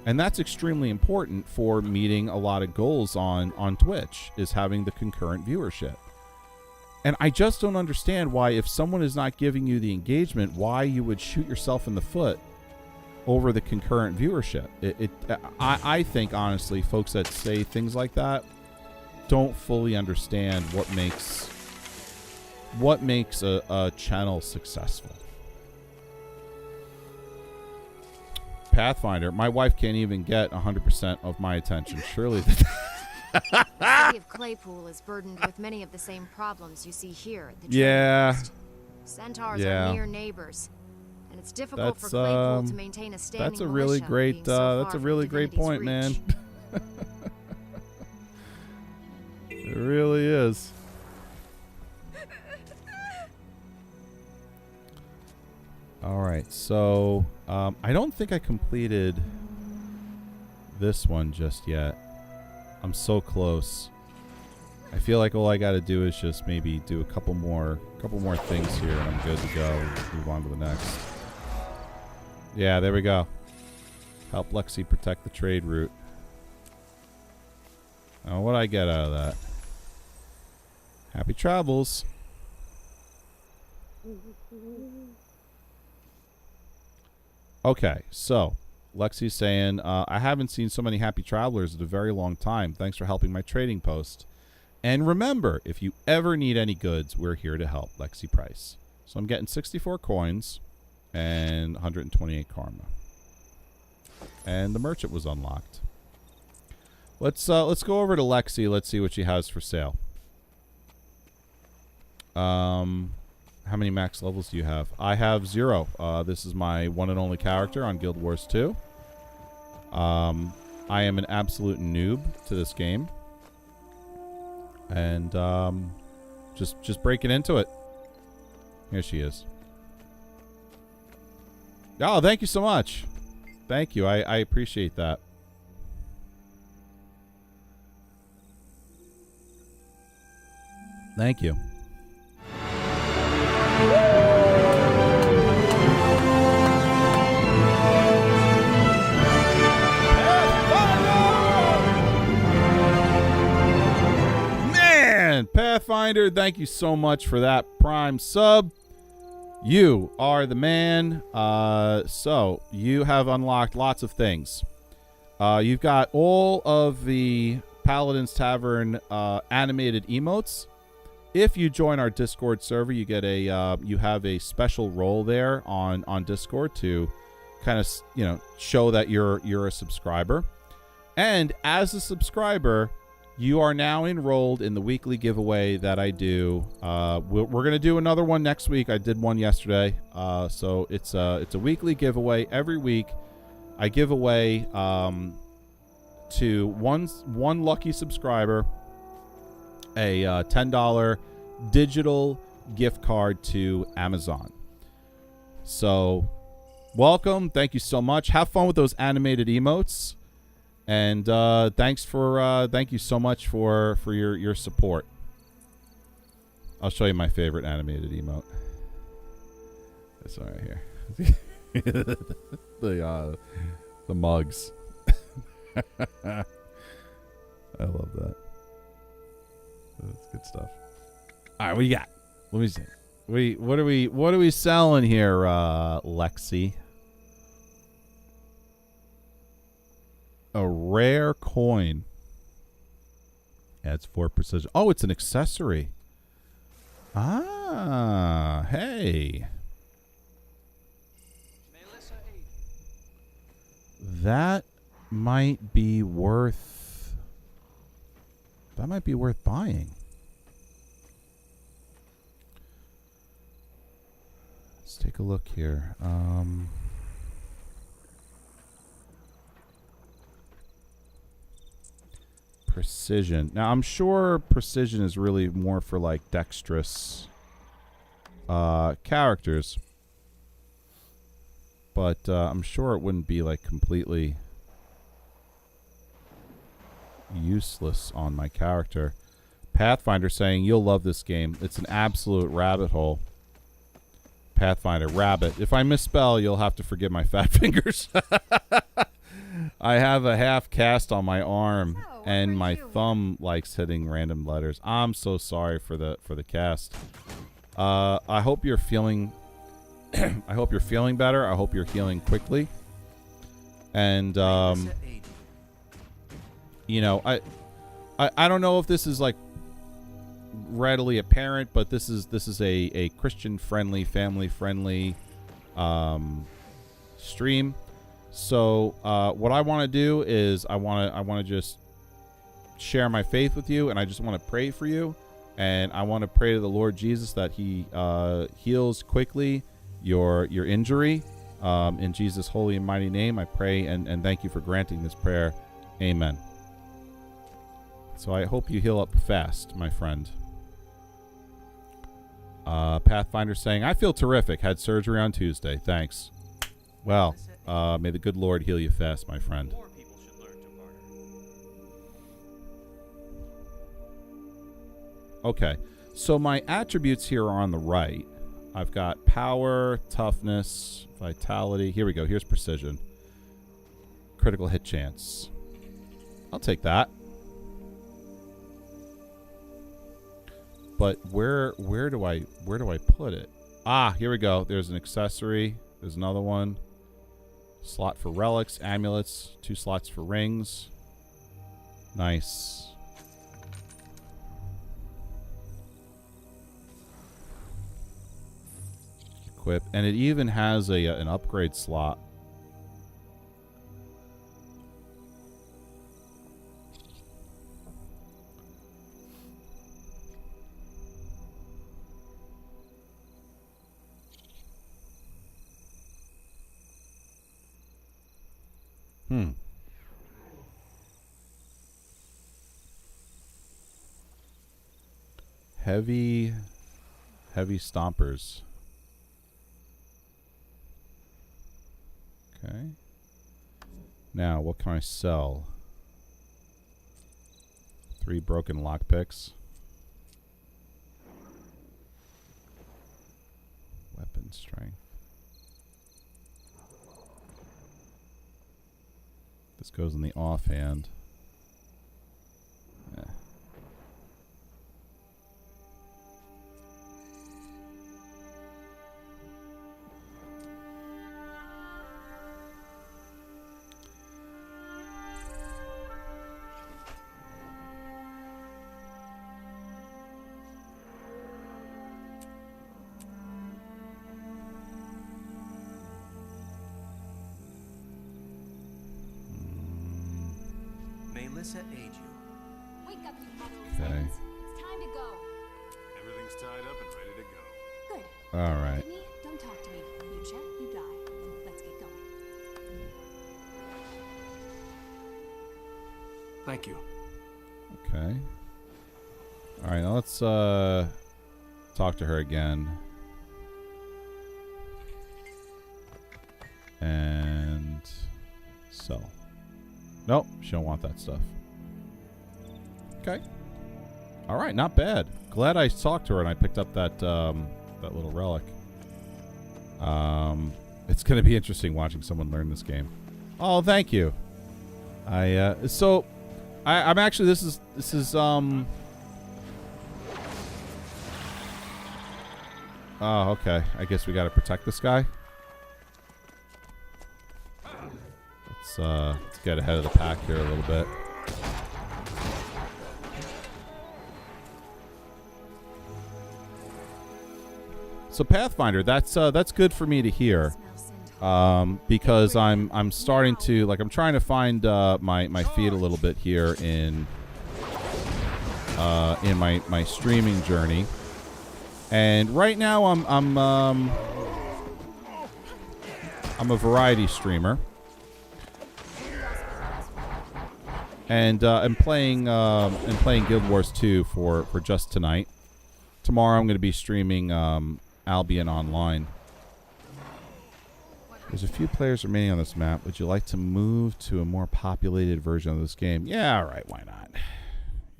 And that's extremely important for meeting a lot of goals on Twitch, is having the concurrent viewership. And I just don't understand why, if someone is not giving you the engagement, why you would shoot yourself in the foot over the concurrent viewership. I think, honestly, folks that say things like that don't fully understand what makes a channel successful. Pathfinder, my wife can't even get 100% of my attention. Surely The city of Claypool is burdened with many of the same problems you see here at the Yeah. Trading Post. Centaurs Yeah. are near neighbors, and it's difficult for Claypool to maintain a standing that's a really militia great being so far that's a really from great point, Divinity's man. reach. It really is. All right, so I don't think I completed this one just yet. I'm so close. I feel like all I got to do is just maybe do a couple more things here, and I'm good to go. Move on to the next. Yeah, there we go. Help Lexi protect the trade route. Now, what do I get out of that? Happy travels. Okay, so Lexi's saying, I haven't seen so many happy travelers in a very long time. Thanks for helping my trading post. And remember, if you ever need any goods, we're here to help. Lexi Price. So I'm getting 64 coins and 128 karma. And the merchant was unlocked. Let's go over to Lexi. Let's see what she has for sale. How many max levels do you have? I have 0. This is my one and only character on Guild Wars 2. I am an absolute noob to this game. And just breaking into it. Here she is. Oh, thank you so much. Thank you. I appreciate that. Thank you. Man, Pathfinder, thank you so much for that Prime sub. You are the man. So you have unlocked lots of things. You've got all of the Paladin's Tavern animated emotes. If you join our Discord server, you get a you have a special role there on Discord to kind of, you know, show that you're a subscriber. And as a subscriber, you are now enrolled in the weekly giveaway that I do. We're going to do another one next week. I did one yesterday. So it's a weekly giveaway. Every week I give away to one lucky subscriber a $10 digital gift card to Amazon. So welcome. Thank you so much. Have fun with those animated emotes. And thank you so much for your support. I'll show you my favorite animated emote. This one right here. the mugs. I love that. That's good stuff. All right, what do you got? Let me see. What are we selling here, Lexi? A rare coin. Adds 4 precision. Oh, it's an accessory. Ah, hey. That might be worth buying. Let's take a look here. Precision. Now, I'm sure precision is really more for like dexterous characters, but I'm sure it wouldn't be like completely useless on my character. Pathfinder saying you'll love this game. It's an absolute rabbit hole. Pathfinder, rabbit. If I misspell, you'll have to forgive my fat fingers. I have a half cast on my arm, and my thumb likes hitting random letters. I'm so sorry for the cast. I hope you're feeling. I hope you're feeling better. I hope you're healing quickly. And you know, I don't know if this is like readily apparent, but this is a Christian friendly, family friendly stream. So what I want to do is I want to just share my faith with you, and I just want to pray for you, and I want to pray to the Lord Jesus that he heals quickly your injury. In Jesus' holy and mighty name, I pray and thank you for granting this prayer. Amen. So I hope you heal up fast, my friend. Pathfinder saying, I feel terrific. Had surgery on Tuesday. Thanks. Well, may the good Lord heal you fast, my friend. Okay, so my attributes here are on the right. I've got power, toughness, vitality. Here we go. Here's precision. Critical hit chance. I'll take that. But where do I put it? Ah, here we go. There's an accessory. There's another one. Slot for relics, amulets, 2 slots for rings. Nice. Equip, and it even has an upgrade slot. Heavy stompers. Okay. Now, what can I sell? 3 broken lockpicks. Weapon strength. This goes in the offhand. Eh. May Lissa aid you. Wake up, you mother of Okay. sins. It's time to go. Everything's tied up and ready to go. Good. All right. Brittany, don't talk to me. You chat, you die. Let's get going. Thank you. Okay. All right, now let's talk to her again. And sell. Nope, she don't want that stuff. Okay. All right, not bad. Glad I talked to her and I picked up that that little relic. It's going to be interesting watching someone learn this game. Oh, thank you. I'm actually this is Oh, okay. I guess we got to protect this guy. Let's get ahead of the pack here a little bit. So Pathfinder, that's good for me to hear, because I'm starting to I'm trying to find my feet a little bit here in my streaming journey, and right now I'm a variety streamer. And I'm playing Guild Wars 2 for just tonight. Tomorrow I'm going to be streaming Albion Online. There's a few players remaining on this map. Would you like to move to a more populated version of this game? Yeah, all right, why not?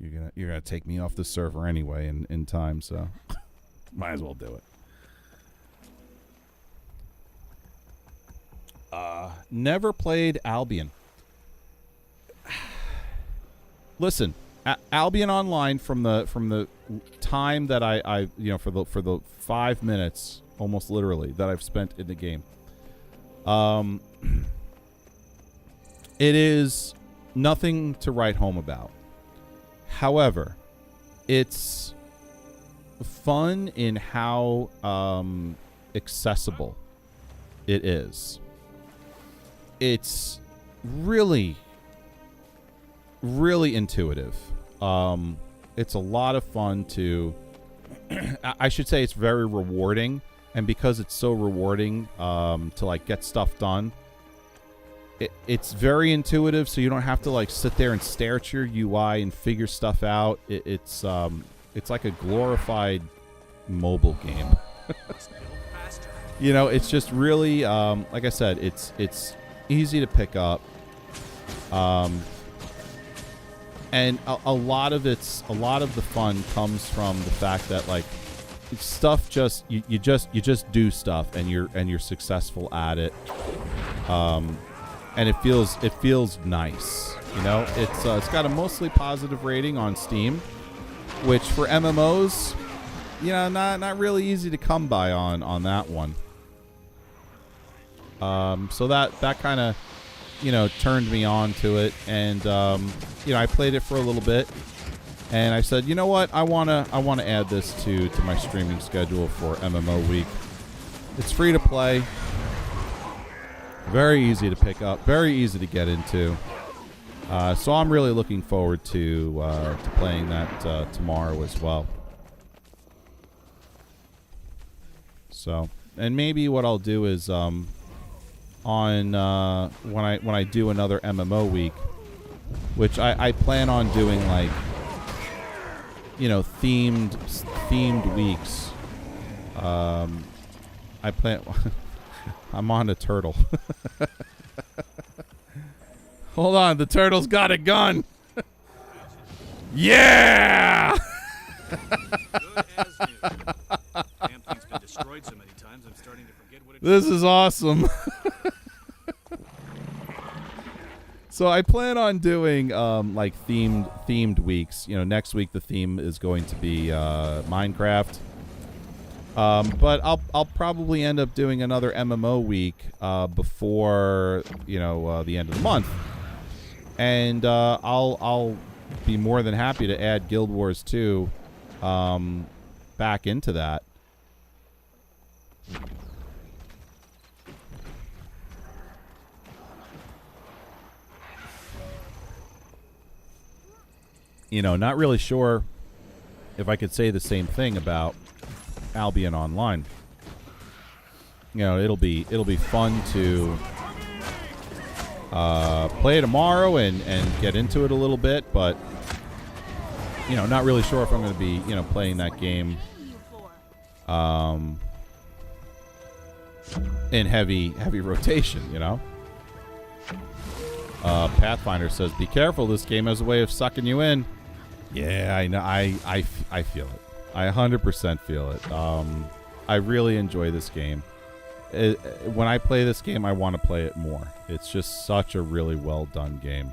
You're gonna take me off the server anyway in time, so might as well do it. Never played Albion. Listen, Albion Online from the time that I for the 5 minutes almost literally that I've spent in the game, it is nothing to write home about. However, it's fun in how accessible it is. It's really intuitive. It's a lot of fun to I should say it's very rewarding, and because it's so rewarding to get stuff done, it's very intuitive, so you don't have to sit there and stare at your UI and figure stuff out. It's like a glorified mobile game. It's just really like I said, it's easy to pick up. And a lot of the fun comes from the fact that stuff you just do stuff and you're successful at it, and it feels nice. It's got a mostly positive rating on Steam, which for MMOs, not really easy to come by on that one. So that kind of turned me on to it, and I played it for a little bit, and I said, you know what, I wanna add this to my streaming schedule for MMO week. It's free to play, very easy to pick up, very easy to get into. So I'm really looking forward to playing that tomorrow as well. So, and maybe what I'll do is I'll on when I do another MMO week, which I plan on doing, like, you know, themed weeks. I plan. I'm on a turtle. Hold on, the turtle's got a gun. Yeah! Good as new. Damn thing's been destroyed so many times, I'm starting to forget what it This is awesome. So I plan on doing like themed weeks. You know, next week the theme is going to be Minecraft. But I'll probably end up doing another MMO week before, you know, the end of the month. And I'll be more than happy to add Guild Wars 2 back into that. You know, not really sure if I could say the same thing about Albion Online. You know, it'll be fun to play tomorrow and get into it a little bit, but you know, not really sure if I'm going to be, you know, playing that game in heavy rotation, you know. Pathfinder says, "Be careful, this game has a way of sucking you in." Yeah, I know. I feel it. I 100% feel it. I really enjoy this game. When I play this game, I want to play it more. It's just such a really well done game.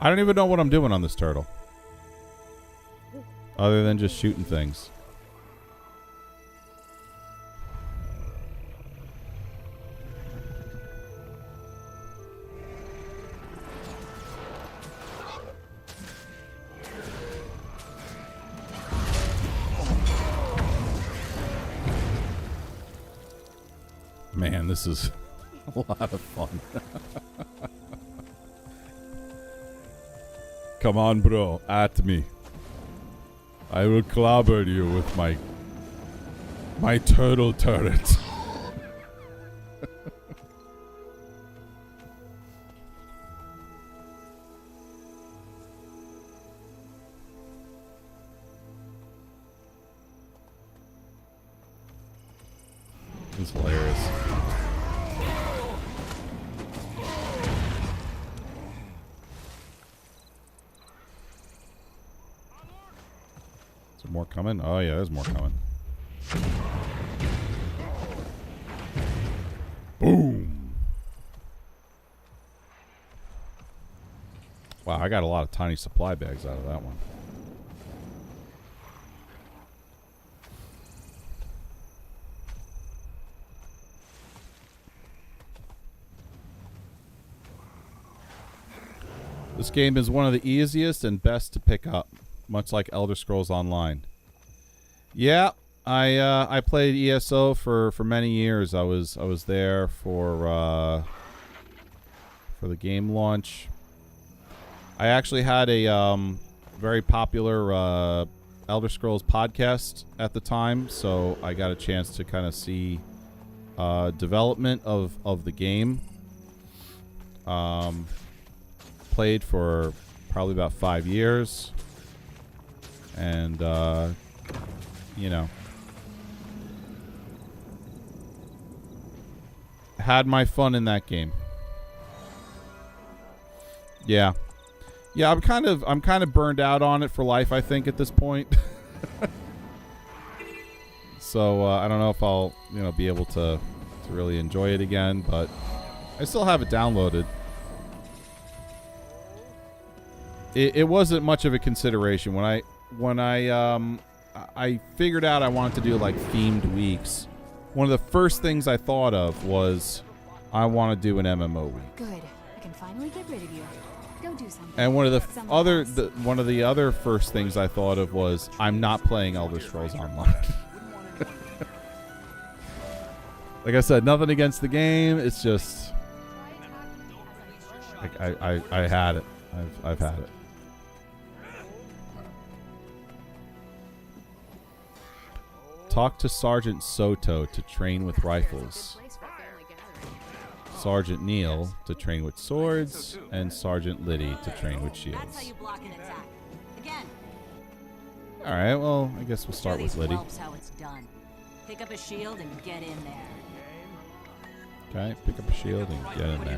I don't even know what I'm doing on this turtle, other than just shooting things. Man, this is a lot of fun. Come on, bro, at me. I will clobber you with my turtle turret. It's hilarious. Is there more coming? Oh yeah, there's more coming. Boom! Wow, I got a lot of tiny supply bags out of that one. This game is one of the easiest and best to pick up, much like Elder Scrolls Online. Yeah, I played ESO for many years. I was there for the game launch. I actually had a very popular Elder Scrolls podcast at the time, so I got a chance to kind of see development of the game. Played for probably about 5 years, and you know, had my fun in that game. Yeah, I'm kind of burned out on it for life, I think, at this point. So I don't know if I'll, you know, be able to really enjoy it again, but I still have it downloaded. It wasn't much of a consideration when I figured out I wanted to do like themed weeks. One of the first things I thought of was I want to do an MMO week. Good. I can finally get rid of you. Go do something. And one of the other first things I thought of was I'm not playing Elder Scrolls Online. Like I said, nothing against the game. It's just like I had it. I've had it. Talk to Sergeant Soto to train with rifles. Sergeant Neil to train with swords, and Sergeant Liddy to train with shields. That's how you block an attack. Again. All right, well, I guess we'll start with Liddy. How it's done. Pick up a shield and get in there. Okay, pick up a shield and get in there.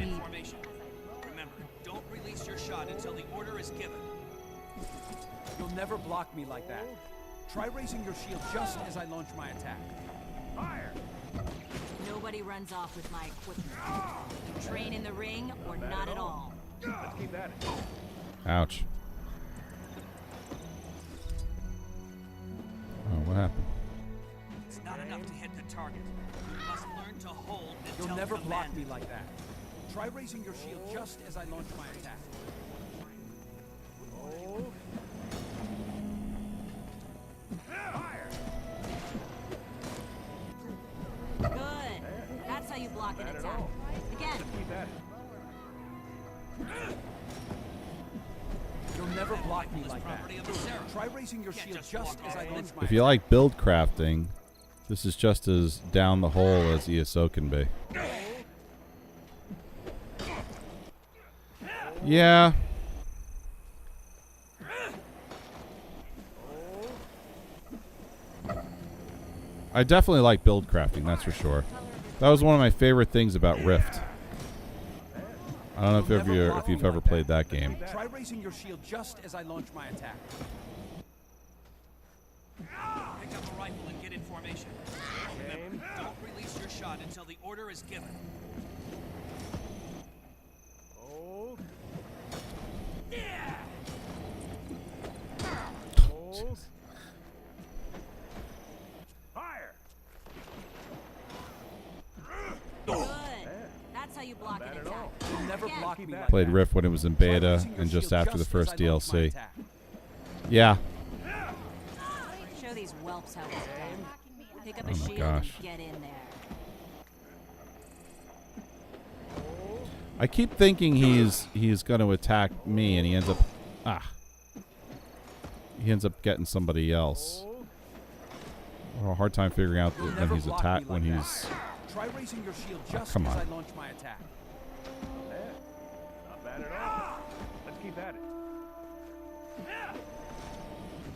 Remember, don't release your shot until the order is given. You'll never block me like that. Try raising your shield just as I launch my attack. Fire! Nobody runs off with my equipment. You train in the ring or not at all. Let's keep at it. Ouch. Oh, what happened? It's not enough to hit the target. You must learn to hold until You'll never block commanded. me like that. Try raising your shield just as I launch my attack. Hold. Fire! Good. That's how you block an attack. Again. Keep at it. You'll never block me like that. Try raising your shield just as I launch my If you like build crafting, this is just as down the hole as ESO can be. Yeah. I definitely like build crafting, that's for sure. That was one of my favorite things about Rift. I don't know if you've ever played that game. Try raising your shield just as I launch my attack. Pick up a rifle and get in formation. Remember, don't release your shot until the order is given. Hold. Hold. Fire! Good. That's how you block an attack. You'll never Again. block me like Played that. Rift when it was in Try beta raising your and just shield after the just first as I launch my DLC. attack. Yeah. Show these whelps how it's done. Pick up Oh a my shield gosh. and get in there. I keep thinking he's going to attack me, and he ends up he ends up getting somebody else. I have a hard time figuring out You'll when never he's block attack me when like he's. that. Try raising your shield just come as on. I launch my attack. Not bad at all. Let's keep at it.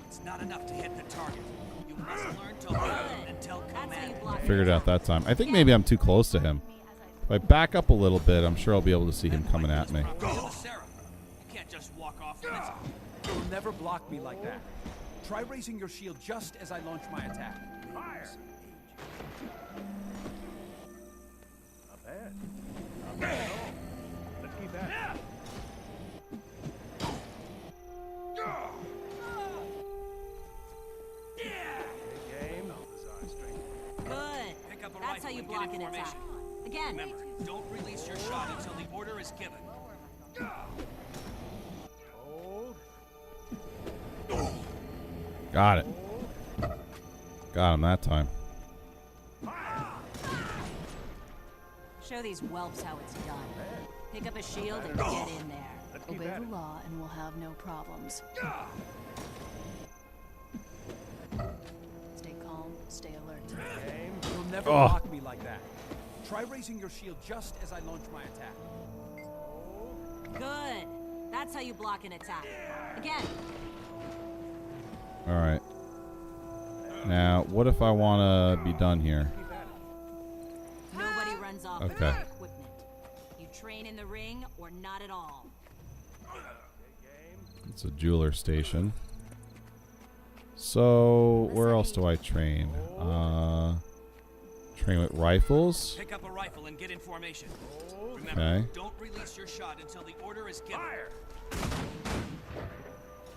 It's not enough to hit the target. You must learn to hold until That's how you commanded. block Figured it out that time. I think maybe I'm too close to him. If I back up a little bit, I'm sure I'll be able to see him coming at me. Sarah, you can't just walk off from it. You'll never block me like that. Try raising your shield just as I launch my attack. Fire! Not bad. Not bad at all. Let's keep at it. Game. Good. Pick up a That's how rifle you and block get an in attack. formation. Again. Remember, don't release your shot until the order is given. Hold. Got it. Got him that time. Show these whelps how it's done. Pick up a shield and get in there. Let's keep Obey at the it. law and we'll have no problems. Stay calm, stay alert. Game. You'll never Oh. block me like that. Try raising your shield just as I launch my attack. Good. That's how you block an attack. Again. All right. Now, what if I want to be done here? Nobody runs off with Okay. my equipment. You train in the ring or not at all. It's a jeweler station. So, where else do I train? Train with rifles. Pick up a rifle and get in formation. Remember, Okay. don't release your shot until the order is given.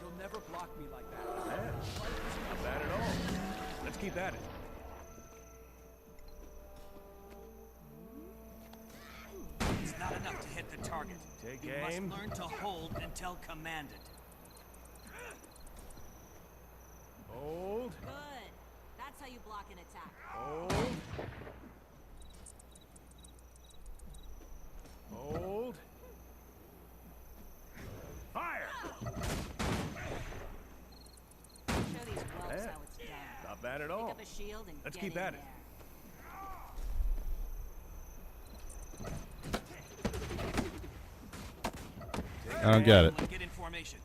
You'll never block me like that. Not bad at all. Let's keep at it. It's not enough to hit the target. Take You aim. must learn to hold until commanded. Hold. Good. That's how you block an attack. Hold. Hold. Fire! Show these whelps how it's done. Not bad bad at Pick all. up a shield and Let's get keep in at it. there. I don't get it. Get in formation.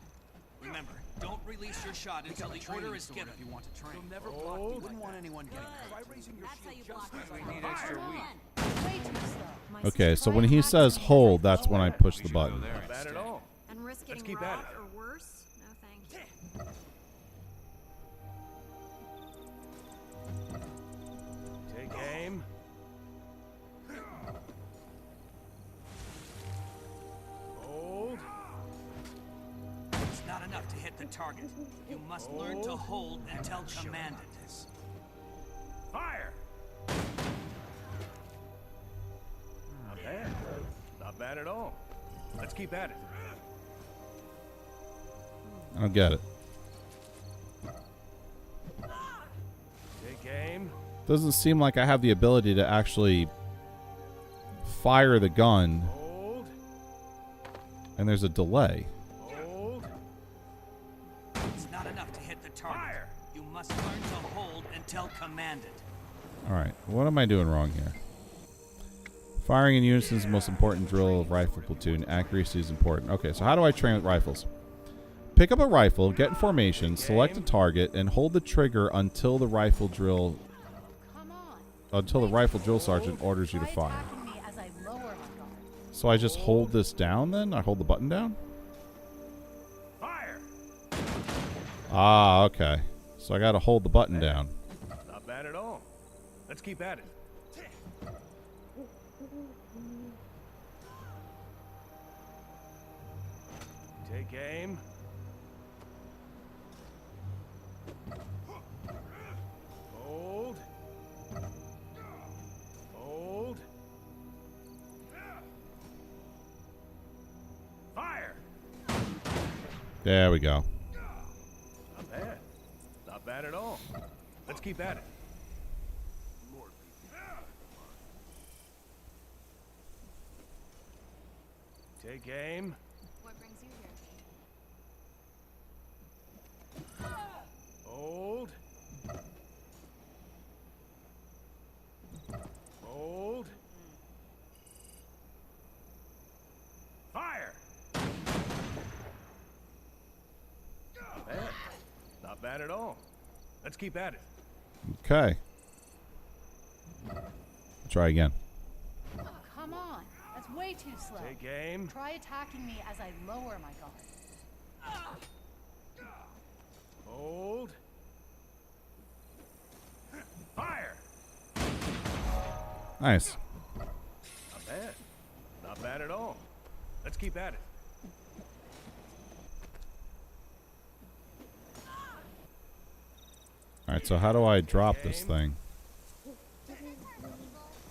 Remember, don't release your shot until the order is given. If you want to train. You'll never block me. Wouldn't want anyone getting hurt. Try raising your That's how you shield block just as me. I We need extra Come weight. on. Way too slow. My Okay, sister so when he attacks says me as I hold, that's when I lower. push the We should button. go there Not bad at instead. all. And risk Let's getting keep at robbed it. or worse? No thank you. Take aim. Hold. It's not enough to hit the target. You must learn to hold until commanded. Fire. Not bad. Not bad at all. Let's keep at it. I don't get it. Take aim. Doesn't seem like I have the ability to actually fire the gun, Hold. and there's a delay. Hold. It's not enough to hit the target. Fire. You must learn to hold until commanded. Alright, what am I doing wrong here? Firing in unison is the most important drill of rifle platoon. Accuracy is important. Okay, so how do I train with rifles? Pick up a rifle, get in formation, select a target, and hold the trigger until the rifle drill sergeant orders you to fire. So I just hold this down then? I hold the button down? Fire. Ah, okay. So I gotta hold the button down. Not bad at all. Let's keep at it. Take aim. Hold. Hold. Fire. There we go. Not bad. Not bad at all. Let's keep at it. Take aim. What brings you here? Hold. Hold. Fire. Not bad. Not bad at all. Let's keep at it. Okay. Try again. Oh, come on. That's way too slow. Take aim. Try attacking me as I lower my guard. Hold. Fire. Nice. Not bad. Not bad at all. Let's keep at it. Alright, so how do I drop this thing?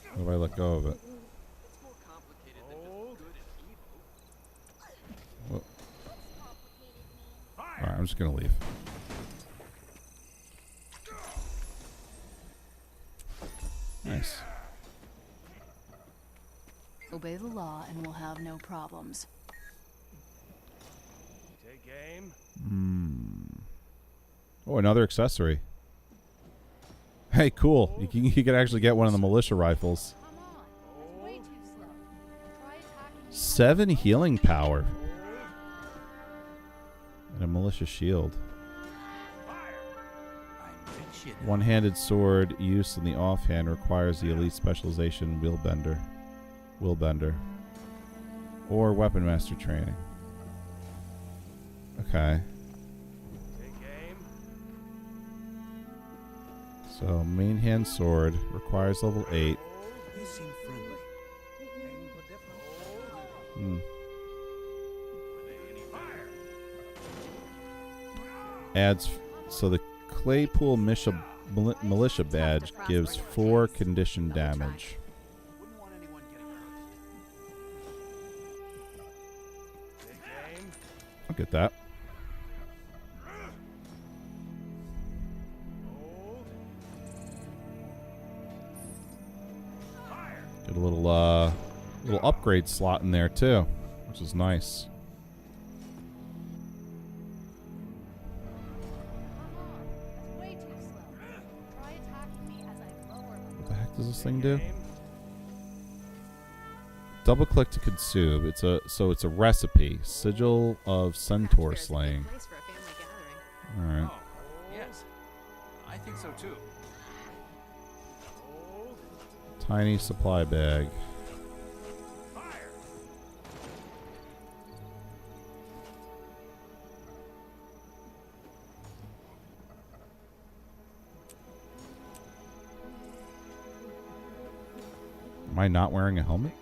How do I let go of it? Hold. Alright, I'm just gonna leave. Nice. Obey the law and we'll have no problems. Take aim. Oh, another accessory. Hey, cool. You can actually get one of the militia rifles. Come on. That's way too slow. Try attacking me. 7 healing power. And a militia shield. One-handed sword use in the offhand requires the elite specialization wheelbender, or weapon master training. Okay. Take aim. So main hand sword requires level 8. You seem friendly. Adds so the Claypool militia badge gives 4 condition damage. Wouldn't want anyone getting hurt. Take aim. I'll get that. Hold. Fire. Get a little upgrade slot in there too, which is nice. Come on. That's way too slow. Try does this thing do? Double click to consume. It's a recipe. Sigil of centaur slaying. All right. Oh, yes. I think so too. Tiny supply bag. Am I not wearing a helmet?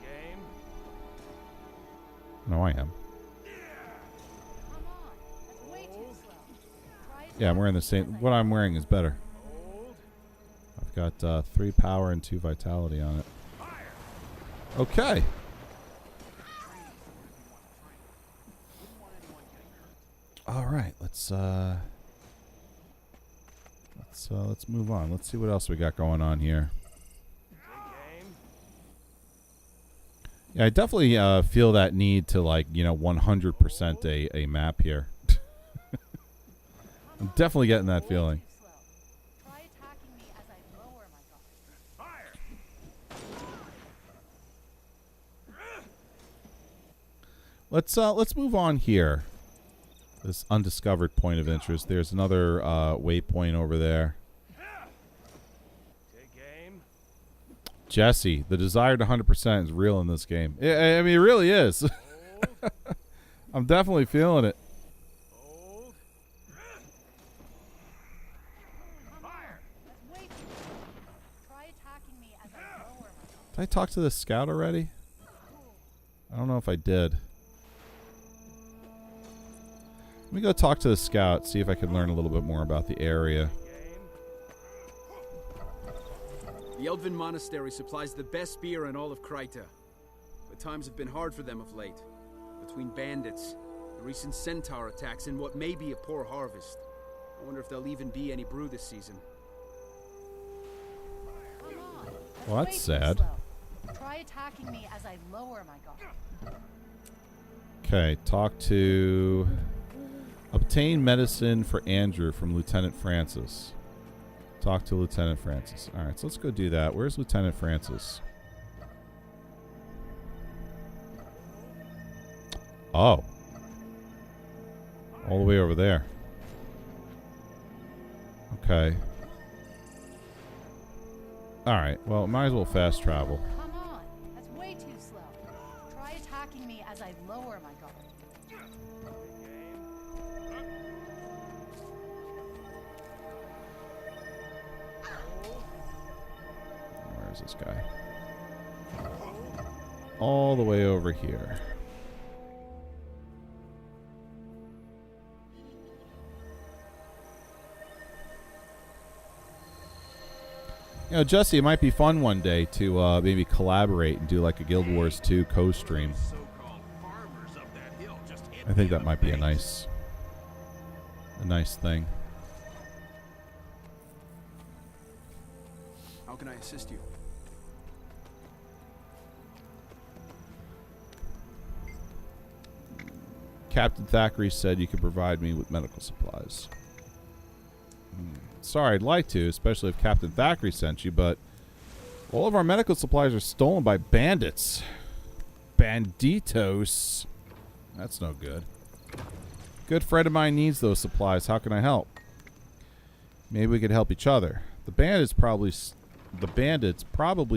No, I am. Yeah, I'm wearing the same. What I'm wearing is better. I've got 3 power and 2 vitality on it. Okay. All right, let's move on. Let's see what else we got going on here. Yeah, I definitely feel that need to 100% a map here. I'm definitely getting that feeling. Let's move on here. This undiscovered point of interest. There's another waypoint over there. Jesse, the desire to 100% is real in this game. I mean, it really is. I'm definitely feeling it. Did I talk to the scout already? I don't know if I did. Let me go talk to the scout, see if I can learn a little bit more about the area. The Elven Monastery supplies the best beer in all of Kryta. But times have been hard for them of late. Between bandits, the recent centaur attacks, and what may be a poor harvest. I wonder if there'll even be any brew this season. Well, that's sad. Try attacking me as I lower my guard. Okay, talk to... Obtain medicine for Andrew from Lieutenant Francis. Talk to Lieutenant Francis. Alright, so let's go do that. Where's Lieutenant Francis? Oh. All the way over there. Okay. Alright, well, might as well fast travel. Come on, that's way too slow. Try attacking me as I lower my guard. Where's this guy? All the way over here. You know, Jesse, it might be fun one day to maybe collaborate and do like a Guild Wars 2 co-stream. I think that might be a nice thing. How can I assist you? Captain Thackeray said you could provide me with medical supplies. Sorry, I'd like to, especially if Captain Thackeray sent you, but all of our medical supplies are stolen by bandits. Banditos. That's no good. Good friend of mine needs those supplies. How can I help? Maybe we could help each other. The bandits probably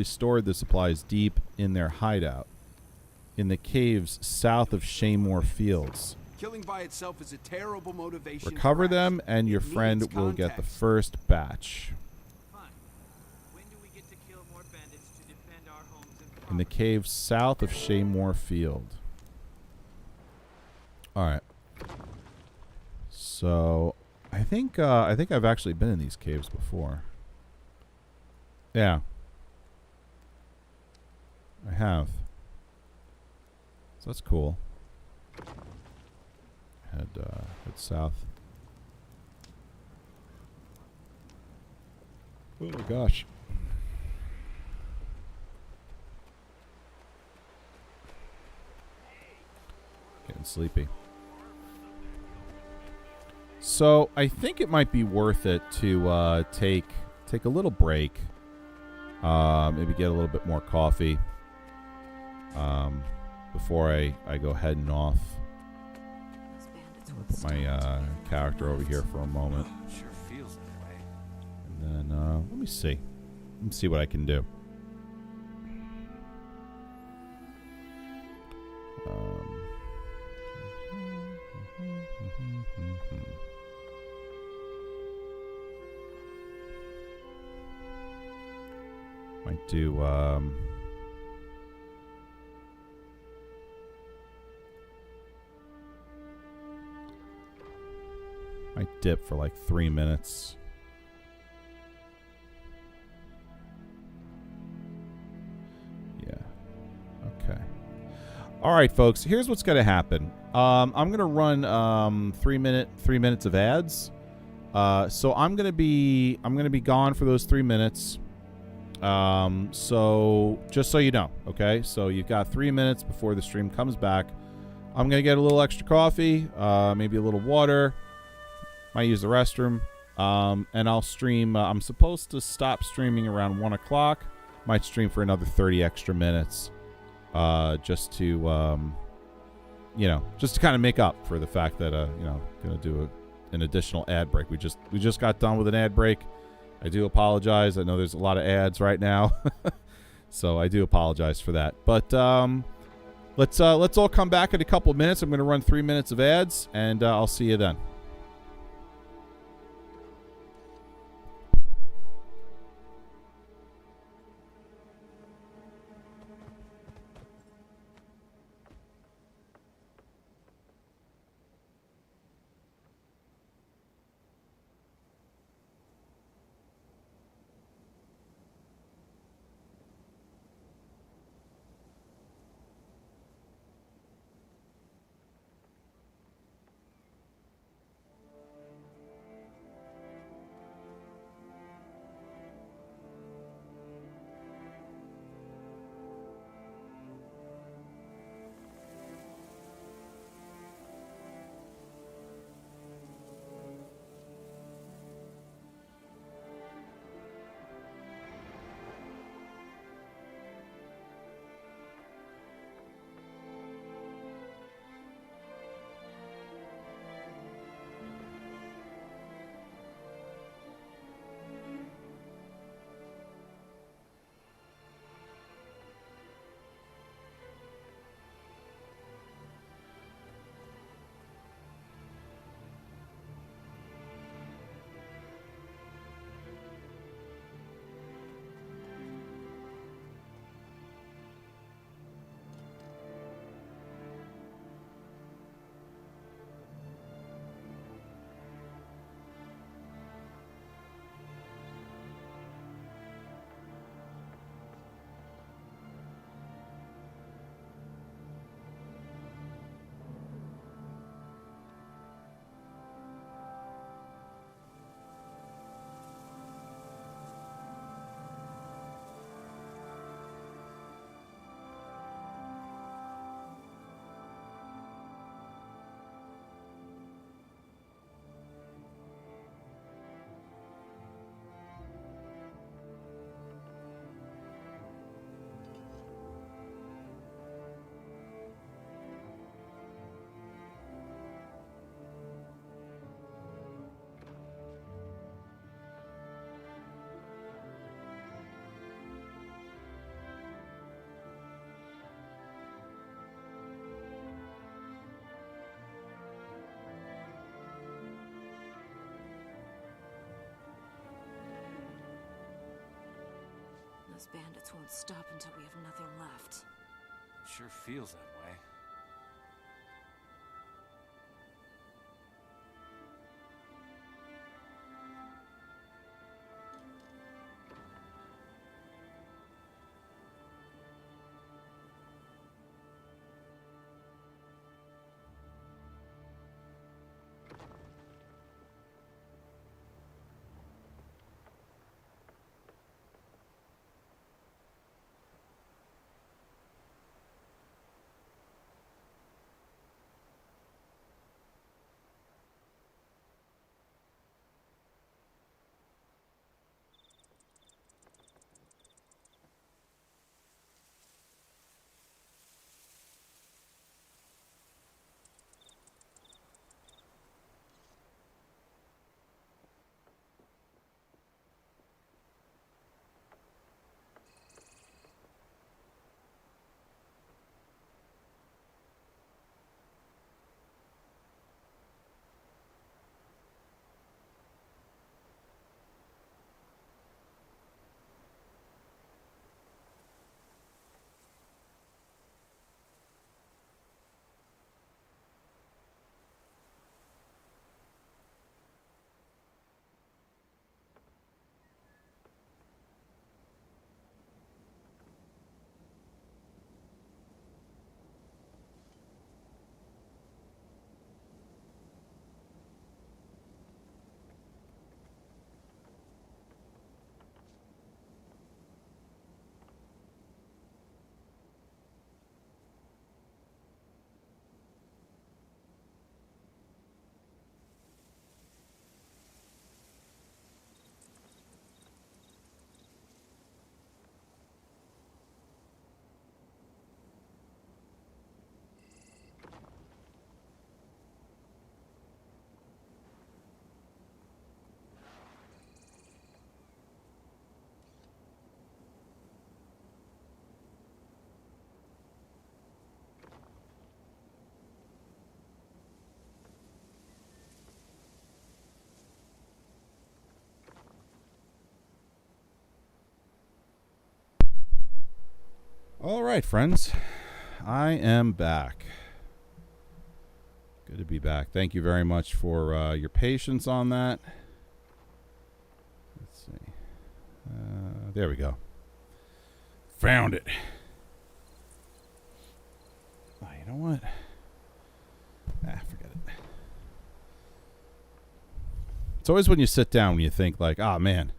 stored the supplies deep in their hideout in the caves south of Shaymore Fields. Killing by itself is a terrible motivation. Recover them, and your friend will get the first batch. When do we get to kill more bandits to defend our homes and In the caves south of Shaymore Field. All right. So, I think I've actually been in these caves before. Yeah. I have. So that's cool. Head south. Oh my gosh. Getting sleepy. So I think it might be worth it to take a little break Maybe get a little bit more coffee before I go heading off. I'll put my character over here for a moment. Sure feels that way. And then let me see. Let me see what I can do. Might do might dip for like 3 minutes. Yeah. Okay. All right, folks. Here's what's going to happen. I'm going to run 3 minutes of ads. So I'm going to be gone for those 3 minutes. So just so you know, okay? So you've got 3 minutes before the stream comes back. I'm going to get a little extra coffee, maybe a little water. Might use the restroom. And I'll stream. I'm supposed to stop streaming around 1 o'clock. Might stream for another 30 extra minutes. Just to, just to kind of make up for the fact that, going to do an additional ad break. We just got done with an ad break. I do apologize. I know there's a lot of ads right now. So I do apologize for that. But let's all come back in a couple of minutes. I'm going to run 3 minutes of ads, and I'll see you then. Those bandits won't stop until we have nothing left. Sure feels that way. All right, friends. I am back. Good to be back. Thank you very much for your patience on that. Let's see. There we go. Found it. Oh, you know what? Forget it. It's always when you sit down when you think like, oh man,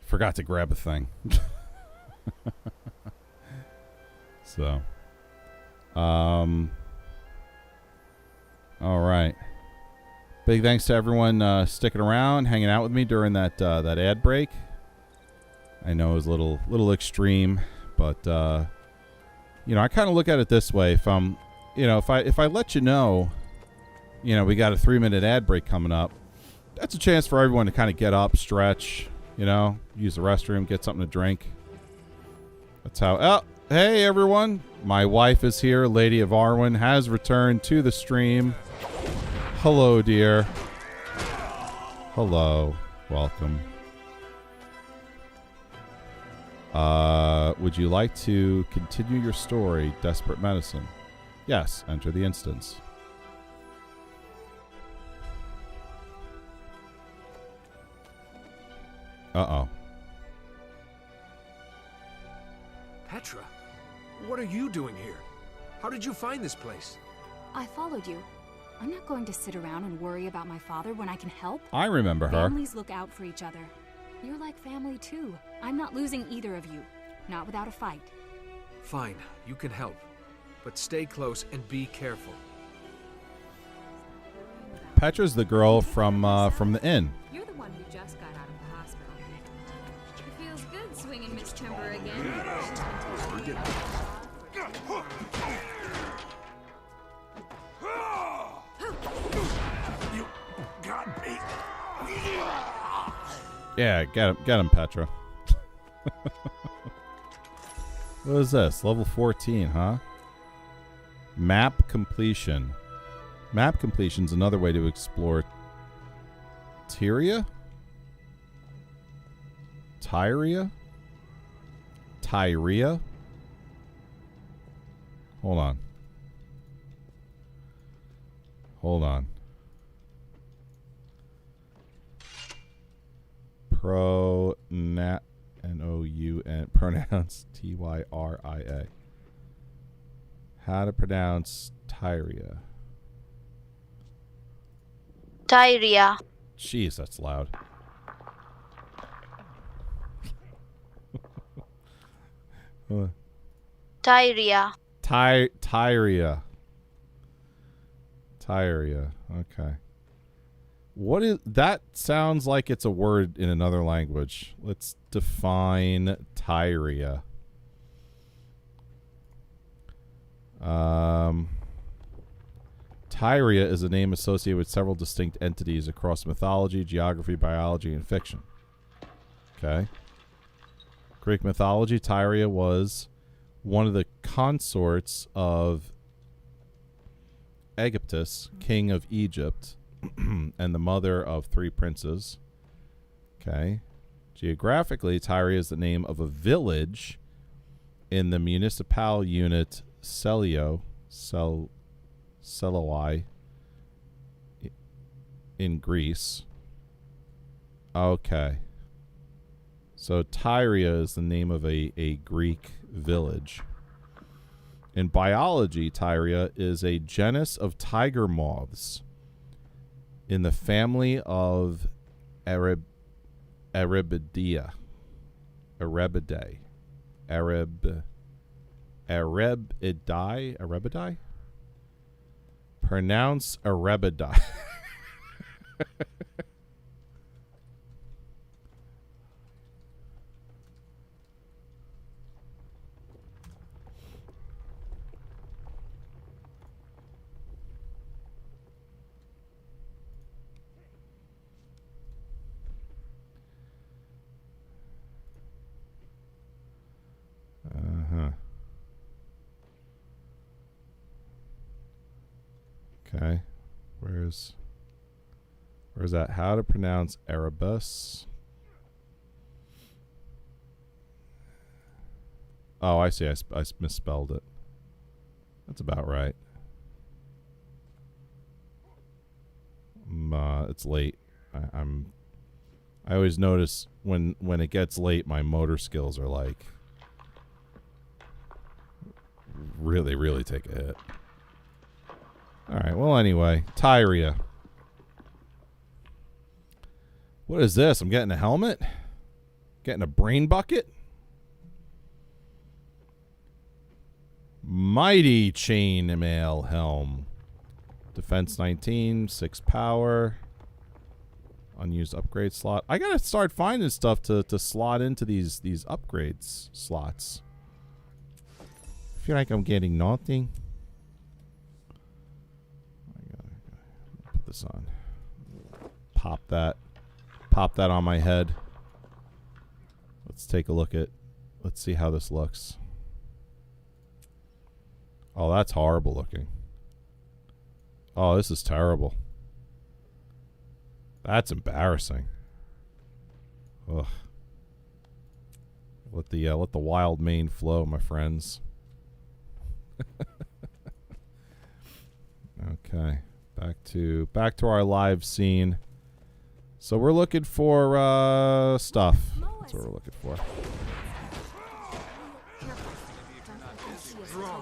forgot to grab a thing. So, all right. Big thanks to everyone sticking around, hanging out with me during that ad break. I know it was a little extreme, but you know, I kind of look at it this way: if I let you know, we got a 3-minute ad break coming up, that's a chance for everyone to kind of get up, stretch, use the restroom, get something to drink. That's how. Oh, hey everyone! My wife is here. Lady of Arwen has returned to the stream. Hello, dear. Hello. Welcome. Would you like to continue your story, Desperate Medicine? Yes. Enter the instance. Uh-oh. Petra, what are you doing here? How did you find this place? I followed you. I'm not going to sit around and worry about my father when I can help. I remember her. Families look out for each other. You're like family too. I'm not losing either of you. Not without a fight. Fine, you can help. But stay close and be careful. Petra's the girl from the inn. You're the one who just got out of the hospital. It feels good swinging Miss Timber again. You got me. Yeah, get him, Petra. What is this? Level 14, huh? Map completion. Map completion is another way to explore Tyria? Tyria? Tyria? Hold on. Hold on. N-O-U-N, pronouns T-Y-R-I-A. How to pronounce Tyria? Tyria. Jeez, that's loud. Tyria. Tyria. Tyria. Okay. What is that? Sounds like it's a word in another language. Let's define Tyria. Tyria is a name associated with several distinct entities across mythology, geography, biology, and fiction. Okay. Greek mythology, Tyria was one of the consorts of Aegyptus, king of Egypt, and the mother of 3 princes. Okay. Geographically, Tyria is the name of a village in the municipal unit Seloi in Greece. Okay. So Tyria is the name of a Greek village. In biology, Tyria is a genus of tiger moths in the family of Erebidae. Erebidae? Pronounce Erebidae. Okay. Where's that? How to pronounce Erebus? Oh, I see. I misspelled it. That's about right. It's late. I always notice when it gets late, my motor skills are like really take a hit. All right. Well, anyway, Tyria. What is this? I'm getting a helmet? Getting a brain bucket? Mighty chainmail helm. Defense 19, 6 power. Unused upgrade slot. I gotta start finding stuff to slot into these upgrades slots. I feel like I'm getting nothing. I gotta put this on. Pop that on my head. Let's take a look at. Let's see how this looks. Oh, that's horrible looking. Oh, this is terrible. That's embarrassing. Ugh. Let the wild mane flow, my friends. Okay, back to our live scene. So we're looking for stuff. That's what we're looking for.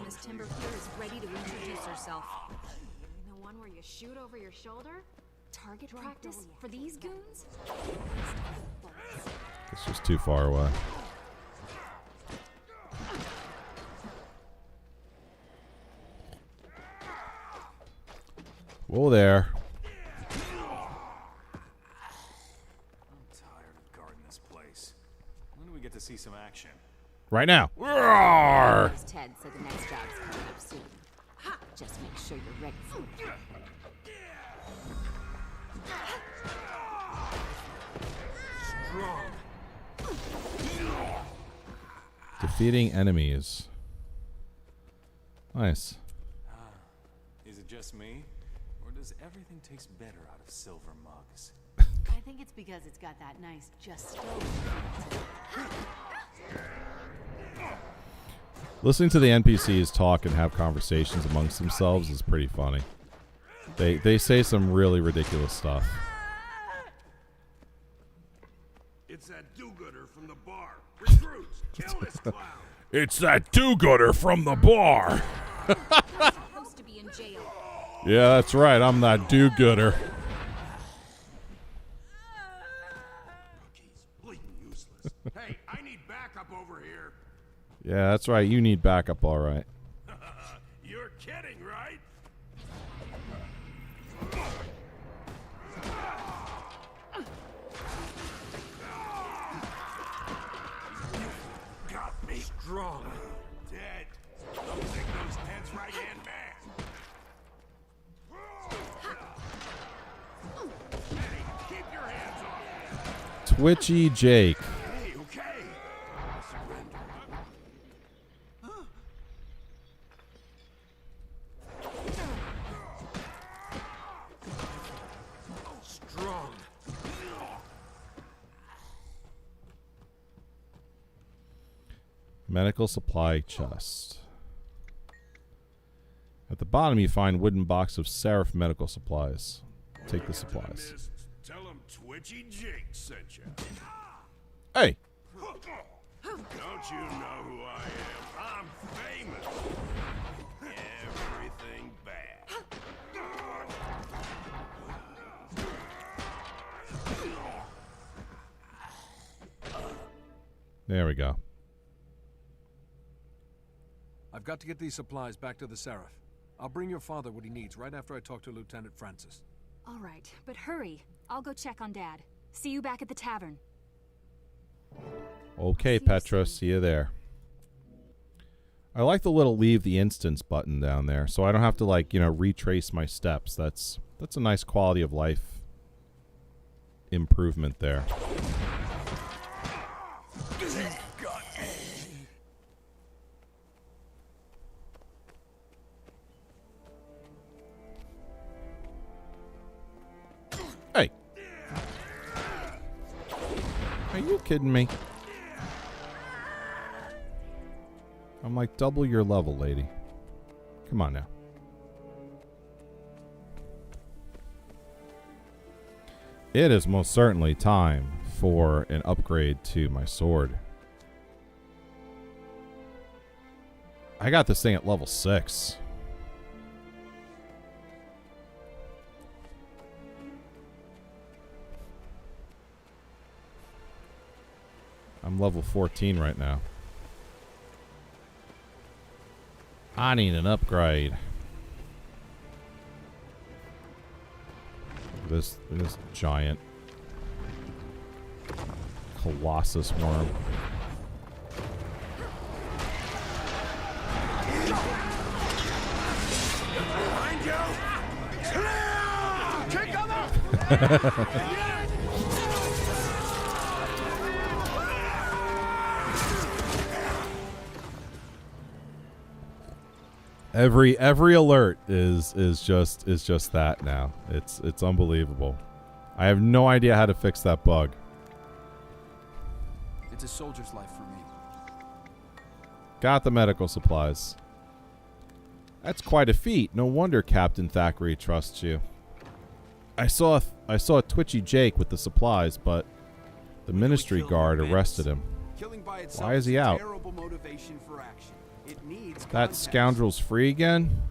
Miss Timber is ready to introduce herself. The one where you shoot over your shoulder? Target practice for these goons? It's just too far away. Whoa there. To see some action. Right now. Roar! Ted said the next job's coming up soon. Just make sure you're ready for it. Strong. Defeating enemies. Nice. Is it just me? Or does everything taste better out of silver mugs? I think it's because it's got that nice just stove. Listening to the NPCs talk and have conversations amongst themselves is pretty funny. They say some really ridiculous stuff. It's that do-gooder from the bar. Recruits, kill this clown. It's that do-gooder from the bar. Supposed to be in jail. Yeah, that's right. I'm that do-gooder. Hey, I need backup over here. Yeah, that's right. You need backup, all right. You're kidding, right? Got me. Strong. Dead. Don't take those Ted's right-hand man. Hey, keep your hands off. Twitchy Jake. Medical supply chest. At the bottom, you find wooden box of Seraph medical supplies. Take the supplies. Tell him Twitchy Jake sent you. Hey! Don't you know who I am? I'm famous. Everything bad. There we go. I've got to get these supplies back to the Seraph. I'll bring your father what he needs right after I talk to Lieutenant Francis. All right, but hurry. I'll go check on Dad. See you back at the tavern. Okay, Petra. See you there. I like the little leave the instance button down there, so I don't have to, like, you know, retrace my steps. That's a nice quality of life improvement there. Hey. Are you kidding me? like double your level, lady. Come on now. It is most certainly time for an upgrade to my sword. I got this thing at level 6. I'm level 14 right now. I need an upgrade. This giant Colossus worm. Behind you! Clear! Take cover! Every alert is just that now. It's unbelievable. I have no idea how to fix that bug. It's a soldier's life for me. Got the medical supplies. That's quite a feat. No wonder Captain Thackeray trusts you. I saw a twitchy Jake with the supplies, but the ministry guard arrested him. Why is he out? That scoundrel's free again?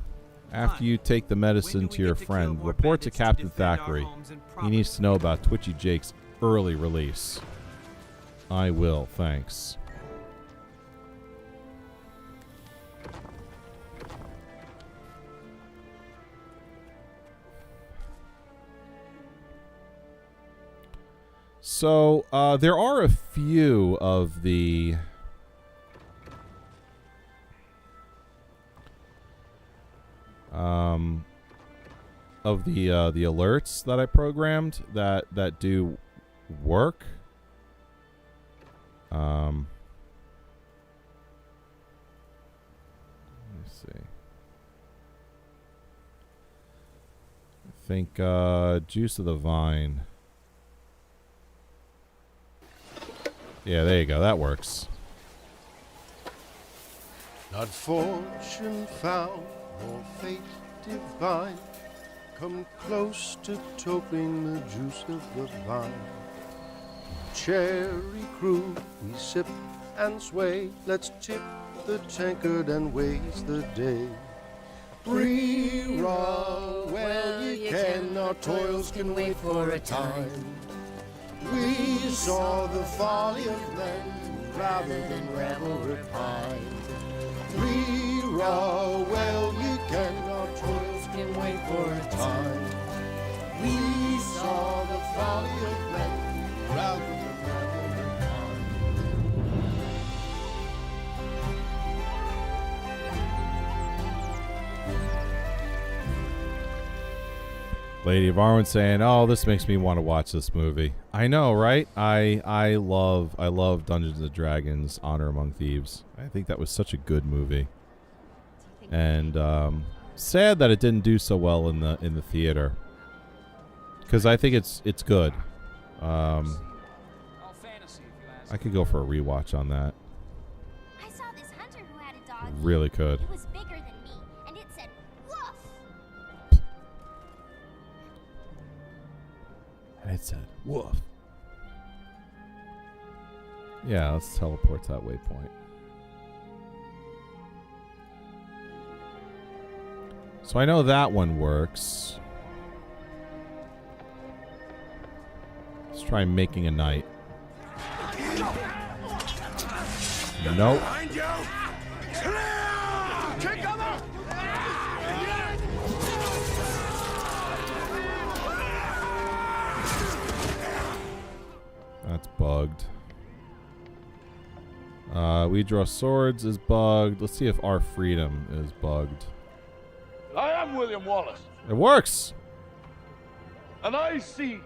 After you take the medicine to your friend, report to Captain Thackeray. He needs to know about Twitchy Jake's early release. I will, thanks. So, there are a few of the the alerts that I programmed that do work. Let me see. I think Juice of the Vine. Yeah, there you go. That works. Not fortune found, nor fate divine, come close to topping the juice of the vine. Cherry crew, we sip and sway, let's tip the tankard and waste the day. Re-roll, well you can, our toils can wait for a time. We saw the folly of men, rather than revel repine. Re-roll, well you can, our toils can wait for a time. We saw the folly of men, rather than revel repine. Lady of Arwen saying, "Oh, this makes me want to watch this movie." I know, right? I love Dungeons and Dragons: Honor Among Thieves. I think that was such a good movie, and sad that it didn't do so well in the theater. Because I think it's good. I could go for a rewatch on that. I saw this hunter who had a dog. Really could. It was bigger than me, and it said woof. And it said woof. Yeah, let's teleport to that waypoint. So I know that one works. Let's try making a knight. Nope. Behind you! Clear! Take cover! That's bugged. We draw swords is bugged. Let's see if our freedom is bugged. I am William Wallace. It works. And I see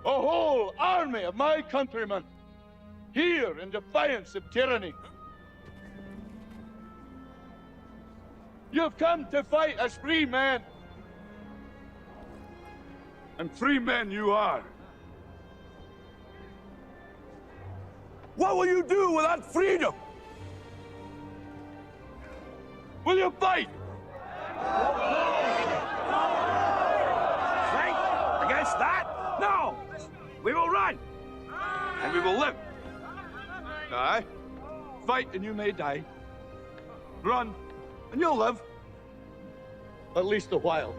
a whole army of my countrymen here in defiance of tyranny. You've come to fight as free men. And free men you are. What will you do without freedom? Will you fight? Fight against that? No! We will run! And we will live. Aye. Fight and you may die. Run and you'll live. At least a while.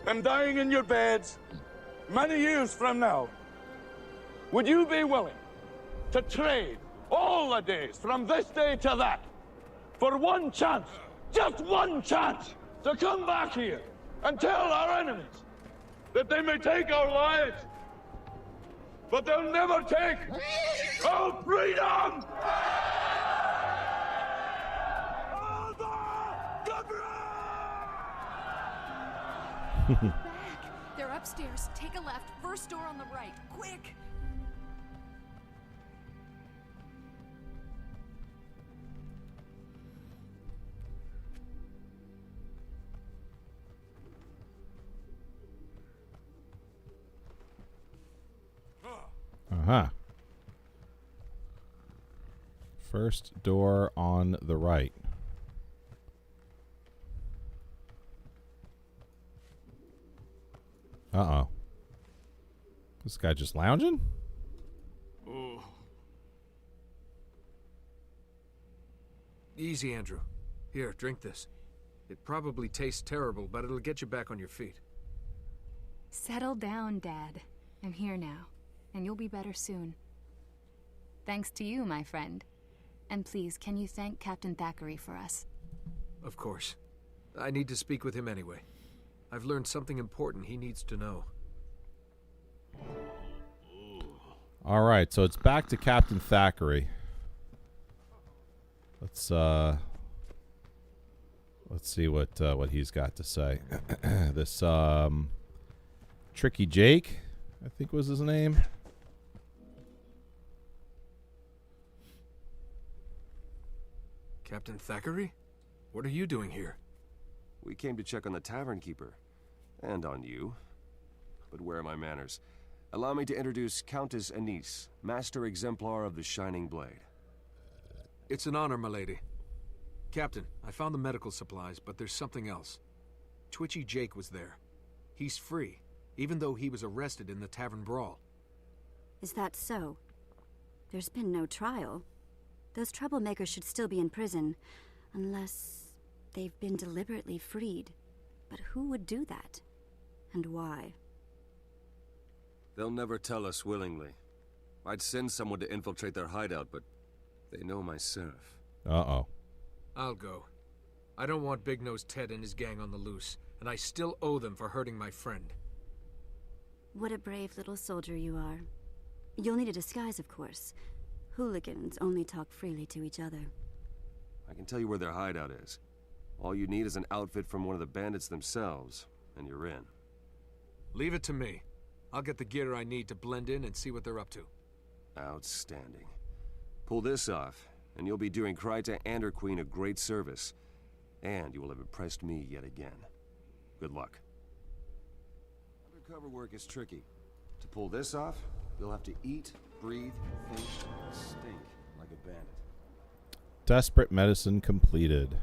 And dying in your beds many years from now, would you be willing to trade all the days from this day to that for one chance, just one chance, to come back here and tell our enemies that they may take our lives, but they'll never take our freedom? Back. They're upstairs. Take a left. First door on the right. Quick! Uh-huh. First door on the right. Uh-oh. This guy just lounging? Oh. Easy, Andrew. Here, drink this. It probably tastes terrible, but it'll get you back on your feet. Settle down, Dad. I'm here now, and you'll be better soon. Thanks to you, my friend. And please, can you thank Captain Thackeray for us? Of course. I need to speak with him anyway. I've learned something important he needs to know. All right, so it's back to Captain Thackeray. Let's see what he's got to say. This Tricky Jake, I think was his name. Captain Thackeray? What are you doing here? We came to check on the tavern keeper. And on you. But where are my manners? Allow me to introduce Countess Anise, Master Exemplar of the Shining Blade. It's an honor, milady. Captain, I found the medical supplies, but there's something else. Twitchy Jake was there. He's free, even though he was arrested in the tavern brawl. Is that so? There's been no trial. Those troublemakers should still be in prison, unless they've been deliberately freed. But who would do that? And why? They'll never tell us willingly. I'd send someone to infiltrate their hideout, but they know my serf. Uh-oh. I'll go. I don't want Big Nose Ted and his gang on the loose, and I still owe them for hurting my friend. What a brave little soldier you are. You'll need a disguise, of course. Hooligans only talk freely to each other. I can tell you where their hideout is. All you need is an outfit from one of the bandits themselves, and you're in. Leave it to me. I'll get the gear I need to blend in and see what they're up to. Outstanding. Pull this off, and you'll be doing Kryta and her queen a great service. And you will have impressed me yet again. Good luck. Undercover work is tricky. To pull this off, you'll have to eat, breathe, think, and stink like a bandit. Desperate medicine completed.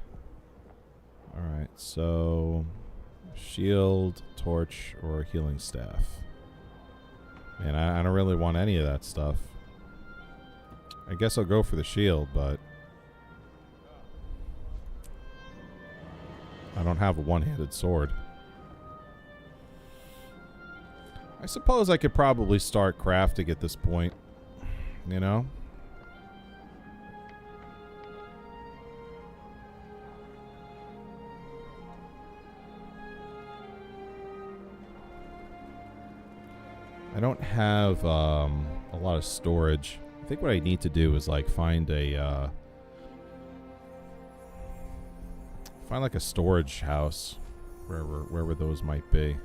Alright, so shield, torch, or healing staff. Man, I don't really want any of that stuff. I guess I'll go for the shield, but I don't have a one-handed sword. I suppose I could probably start crafting at this point, you know? I don't have a lot of storage. I think what I need to do is like find a find like a storage house wherever those might be.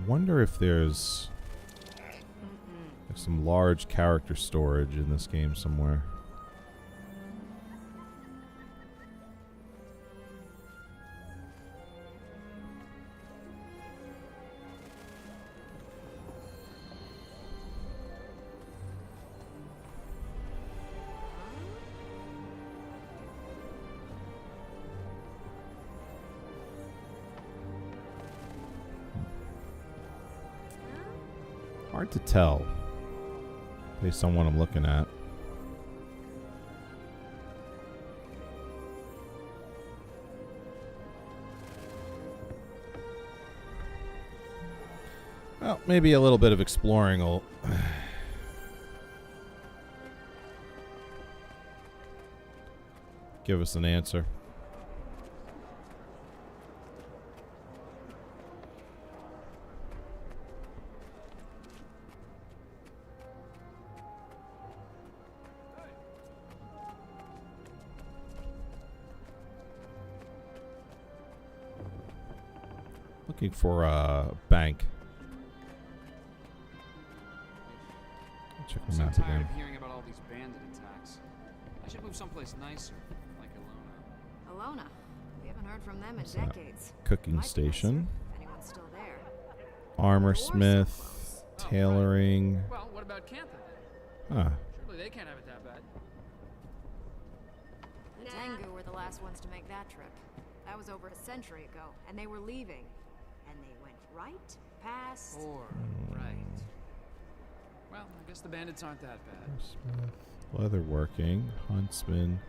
Wonder if there's some large character storage in this game somewhere. Hard to tell based on what I'm looking at. Well, maybe a little bit of exploring will give us an answer. Looking for a bank. Check the I'm map so tired again. of hearing about all these bandit attacks. I should move someplace nicer, like Alona. Alona. We haven't heard from them in What's that? decades. Cooking Might be station. nicer if anyone's still there. Armor smith. Tailoring. Well, what about Cantha then? Huh. Surely they can't have it that bad. The Tengu were the last ones to make that trip. That was over a century ago, and they were leaving. And they went right past... Right. Well, I guess the bandits aren't that bad. Smith. Leatherworking. Huntsman.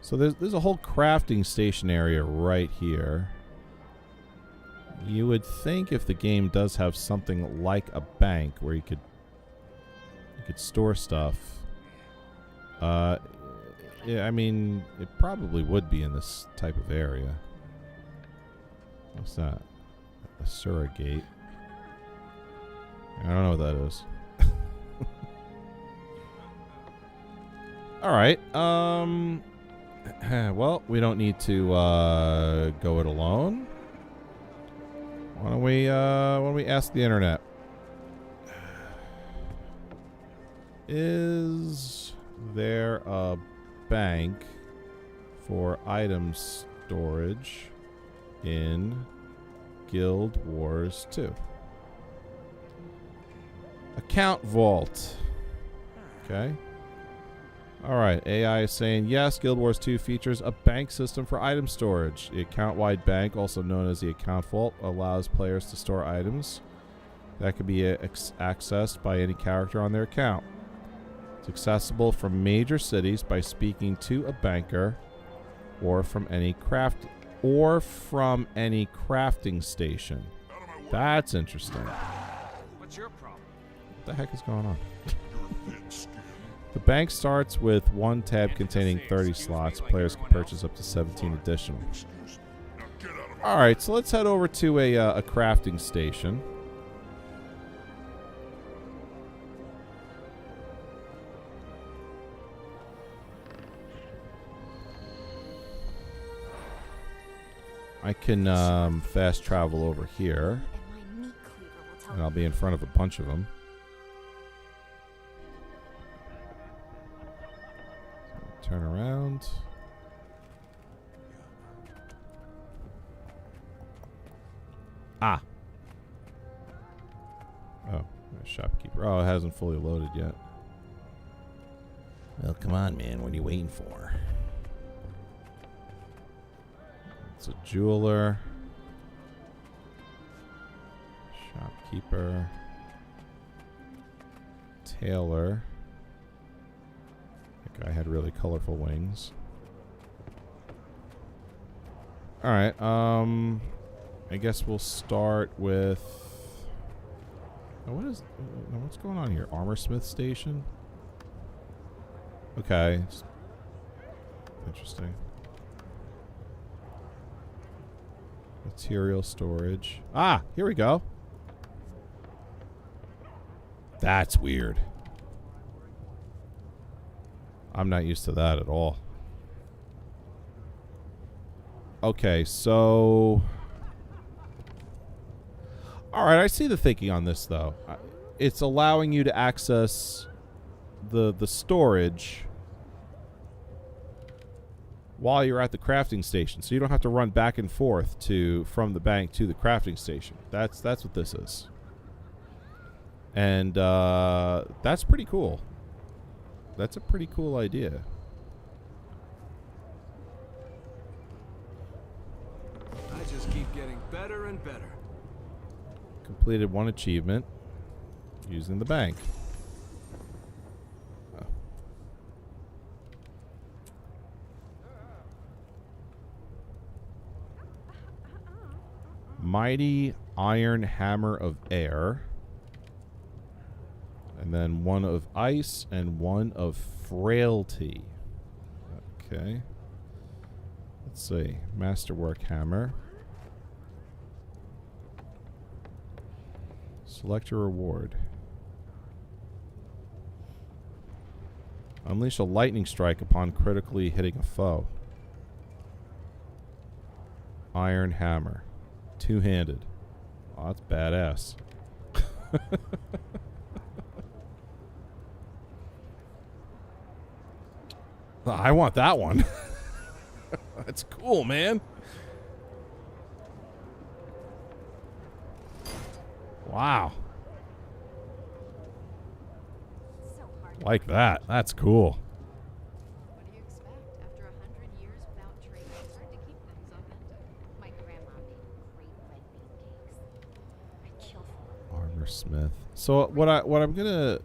So there's a whole crafting station area right here. You would think if the game does have something like a bank where you could store stuff. Yeah, I mean, it probably would be in this type of area. What's that? A surrogate. I don't know what that is. All right. Well, we don't need to go it alone. Why don't we ask the internet? Is there a bank for item storage in Guild Wars 2? Account vault. Okay. Alright, AI is saying yes, Guild Wars 2 features a bank system for item storage. The account-wide bank, also known as the account vault, allows players to store items that can be accessed by any character on their account. It's accessible from major cities by speaking to a banker or from any crafting station. That's interesting. What's your problem? What the heck is going on? The bank starts with one tab containing 30 slots. Players can purchase up to 17 additional. Alright, so let's head over to a crafting station. I can fast travel over here. And I'll be in front of a bunch of them. Turn around. Ah. Oh, shopkeeper. Oh, it hasn't fully loaded yet. Well, come on, man. What are you waiting for? It's a jeweler. Shopkeeper. Tailor. I had really colorful wings. Alright, I guess we'll start with... Oh, what's going on here? Armorsmith station? Okay. Interesting. Material storage. Ah, here we go. That's weird. I'm not used to that at all. Okay, so... Alright, I see the thinking on this, though. it's allowing you to access the storage while you're at the crafting station, so you don't have to run back and forth from the bank to the crafting station. That's what this is, and that's pretty cool. That's a pretty cool idea. I just keep getting better and better. Completed one achievement using the bank. Oh. Mighty Iron Hammer of Air. And then one of Ice and one of Frailty. Okay. Let's see. Masterwork Hammer. Select your reward. Unleash a lightning strike upon critically hitting a foe. Iron Hammer. Two-handed. Oh, that's badass. I want that one. That's cool, man. Wow. Like that. That's cool. What do you expect? After 100 years without trade, it's hard to keep things authentic. My grandma made great red bean cakes. I'd kill for them. Armor smith. So what I'm gonna,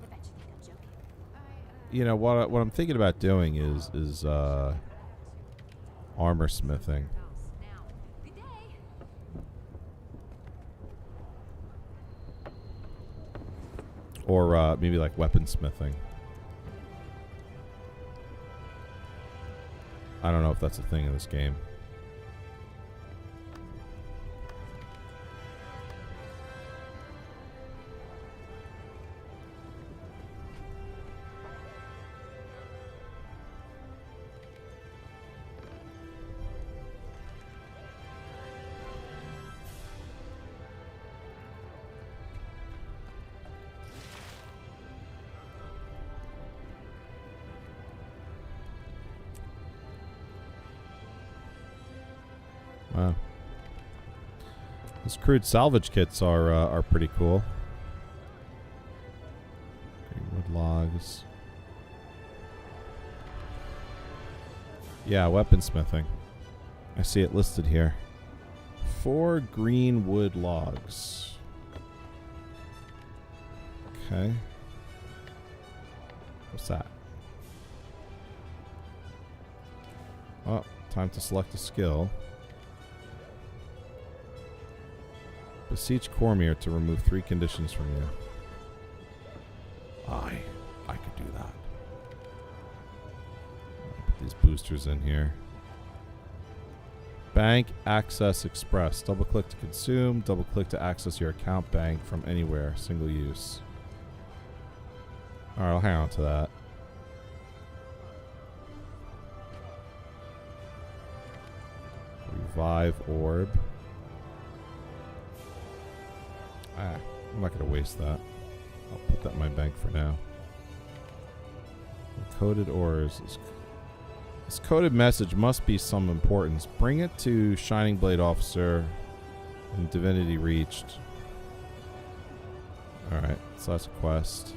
you know, what I'm thinking about doing is armor smithing. Or maybe like weaponsmithing. I don't know if that's a thing in this game. Wow. These crude salvage kits are pretty cool. Greenwood logs. Yeah, weaponsmithing. I see it listed here. 4 green wood logs. Okay. What's that? Oh, time to select a skill. Beseech Cormier to remove 3 conditions from you. I could do that. Put these boosters in here. Bank Access Express. Double click to consume. Double click to access your account bank from anywhere. Single use. Alright, I'll hang on to that. Revive Orb. I'm not going to waste that. I'll put that in my bank for now. Coded ores. This coded message must be some importance. Bring it to Shining Blade Officer and Divinity reached. Alright, so that's a quest.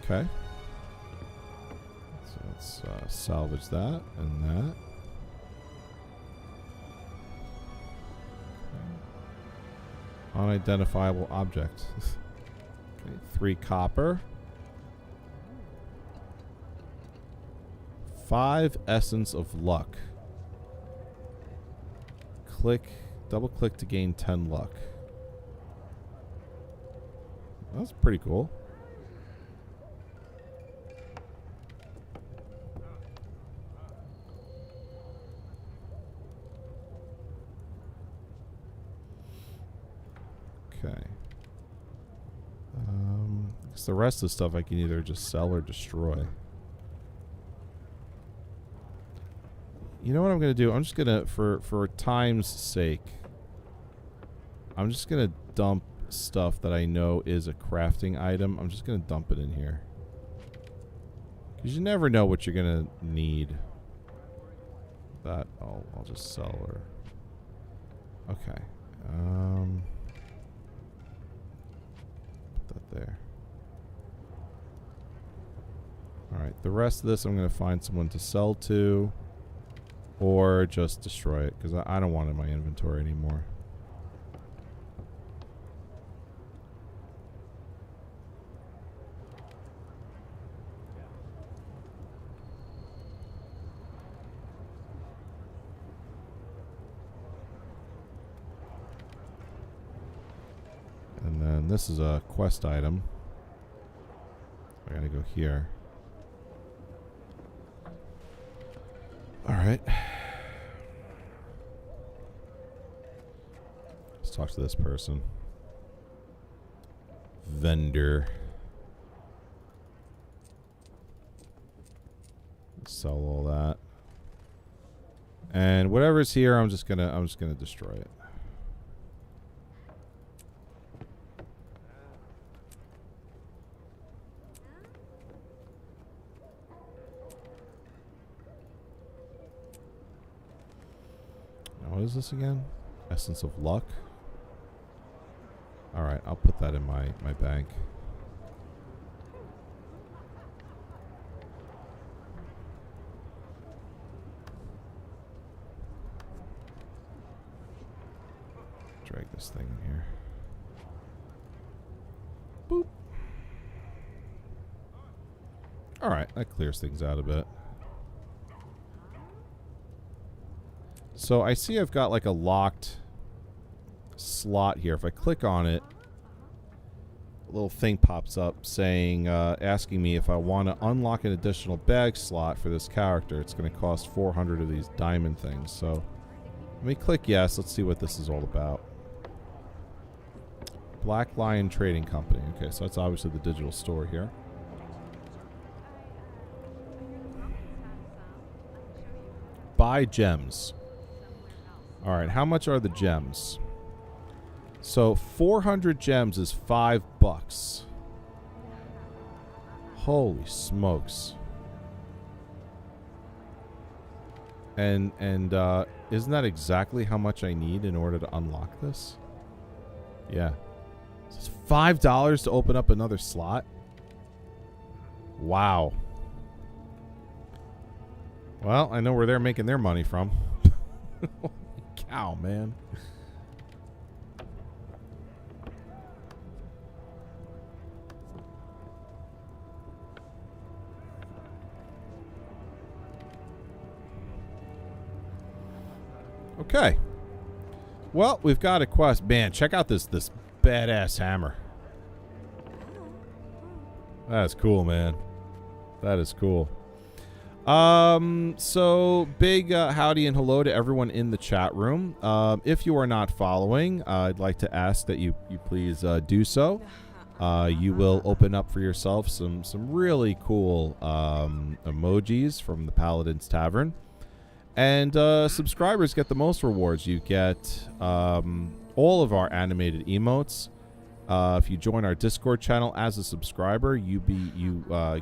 Okay. So let's salvage that and that. Okay. Unidentifiable object. Okay, 3 copper. 5 essence of luck. Double click to gain 10 luck. That's pretty cool. Okay. I guess the rest of the stuff I can either just sell or destroy. You know what I'm going to do? I'm just going to, for time's sake, I'm just going to dump stuff that I know is a crafting item. I'm just going to dump it in here. Because you never know what you're going to need. That I'll just sell or... Okay. Put that there. Alright, the rest of this I'm going to find someone to sell to. Or just destroy it, because I don't want it in my inventory anymore. And then this is a quest item. I gotta go here. Alright. Let's talk to this person. Vendor. Sell all that. And whatever's here, I'm just gonna destroy it. What is this again? Essence of Luck. Alright, I'll put that in my bank. Drag this thing in here. Boop. Alright, that clears things out a bit. So I see I've got like a locked slot here. If I click on it, a little thing pops up saying, asking me if I want to unlock an additional bag slot for this character. It's going to cost 400 of these diamond things. So let me click yes. Let's see what this is all about. Black Lion Trading Company. Okay, so that's obviously the digital store here. Buy gems. Alright, how much are the gems? So 400 gems is $5. Holy smokes. And isn't that exactly how much I need in order to unlock this? Yeah. So it's $5 to open up another slot? Wow. Well, I know where they're making their money from. Cow, man. Okay. Well, we've got a quest. Man, check out this badass hammer. That's cool, man. That is cool. So big howdy and hello to everyone in the chat room. If you are not following, I'd like to ask that you please do so. You will open up for yourself some really cool emojis from the Paladin's Tavern. And subscribers get the most rewards. You get all of our animated emotes. If you join our Discord channel as a subscriber, you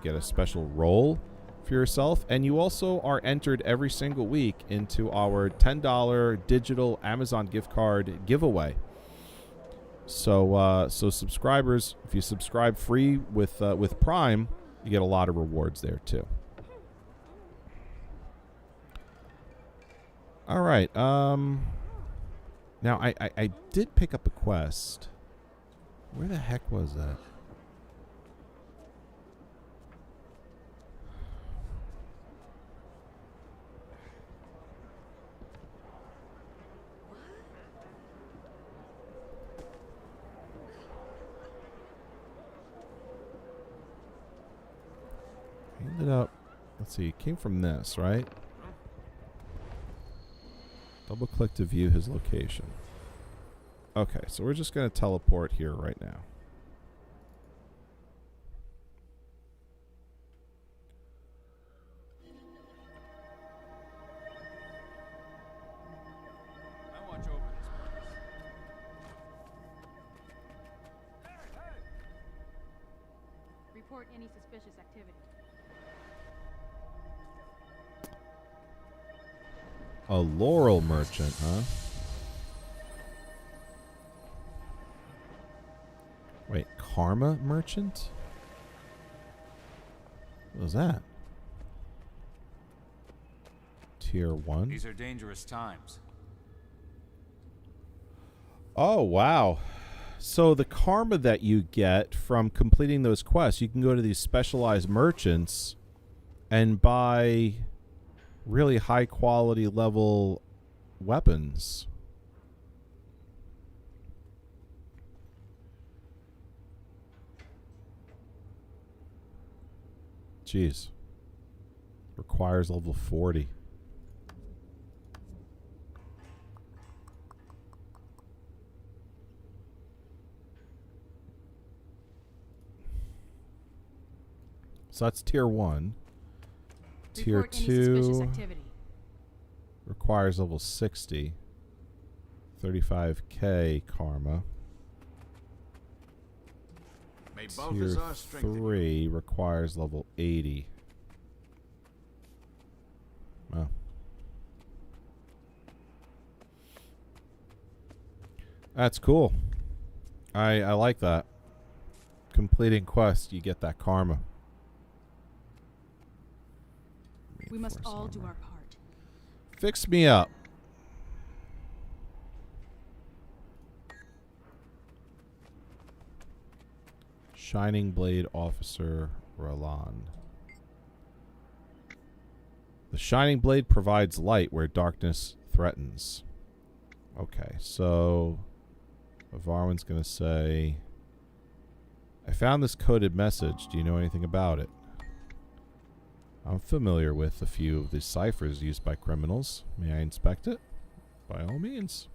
get a special role for yourself, and you also are entered every single week into our $10 digital Amazon gift card giveaway. So subscribers, if you subscribe free with Prime, you get a lot of rewards there too. All right. Now I did pick up a quest. Where the heck was that? Let's see. It came from this, right? Double click to view his location. Okay, so we're just going to teleport here right now. I watch over this place. Report any suspicious activity. A laurel merchant, huh? Wait, karma merchant? What was that? Tier 1? These are dangerous times. Oh, wow. So the karma that you get from completing those quests, you can go to these specialized merchants and buy really high quality level weapons. Jeez. Requires level 40. So that's tier 1. Tier Report any suspicious 2 activity. requires level 60. 35k karma. May Tier Balthazar strengthen you. 3 requires level 80. Wow. That's cool. I like that. Completing quests, you get that karma. We must all do our part. Fix me up. Shining Blade Officer Roland. The Shining Blade provides light where darkness threatens. Okay, so Varwin's going to say, I found this coded message. Do you know anything about it? I'm familiar with a few of the ciphers used by criminals. May I inspect it? By all means.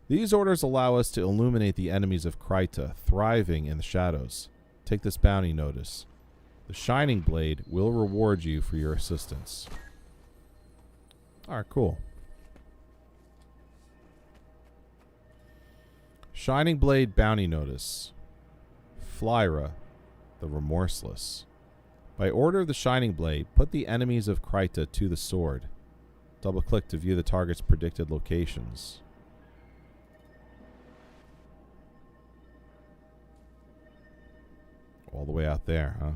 These orders allow us to illuminate the enemies of Kryta, thriving in the shadows. Take this bounty notice. The Shining Blade will reward you for your assistance. Alright, cool. Shining Blade bounty notice. Flyra, the Remorseless. By order of the Shining Blade, put the enemies of Kryta to the sword. Double-click to view the target's predicted locations. All the way out there, huh?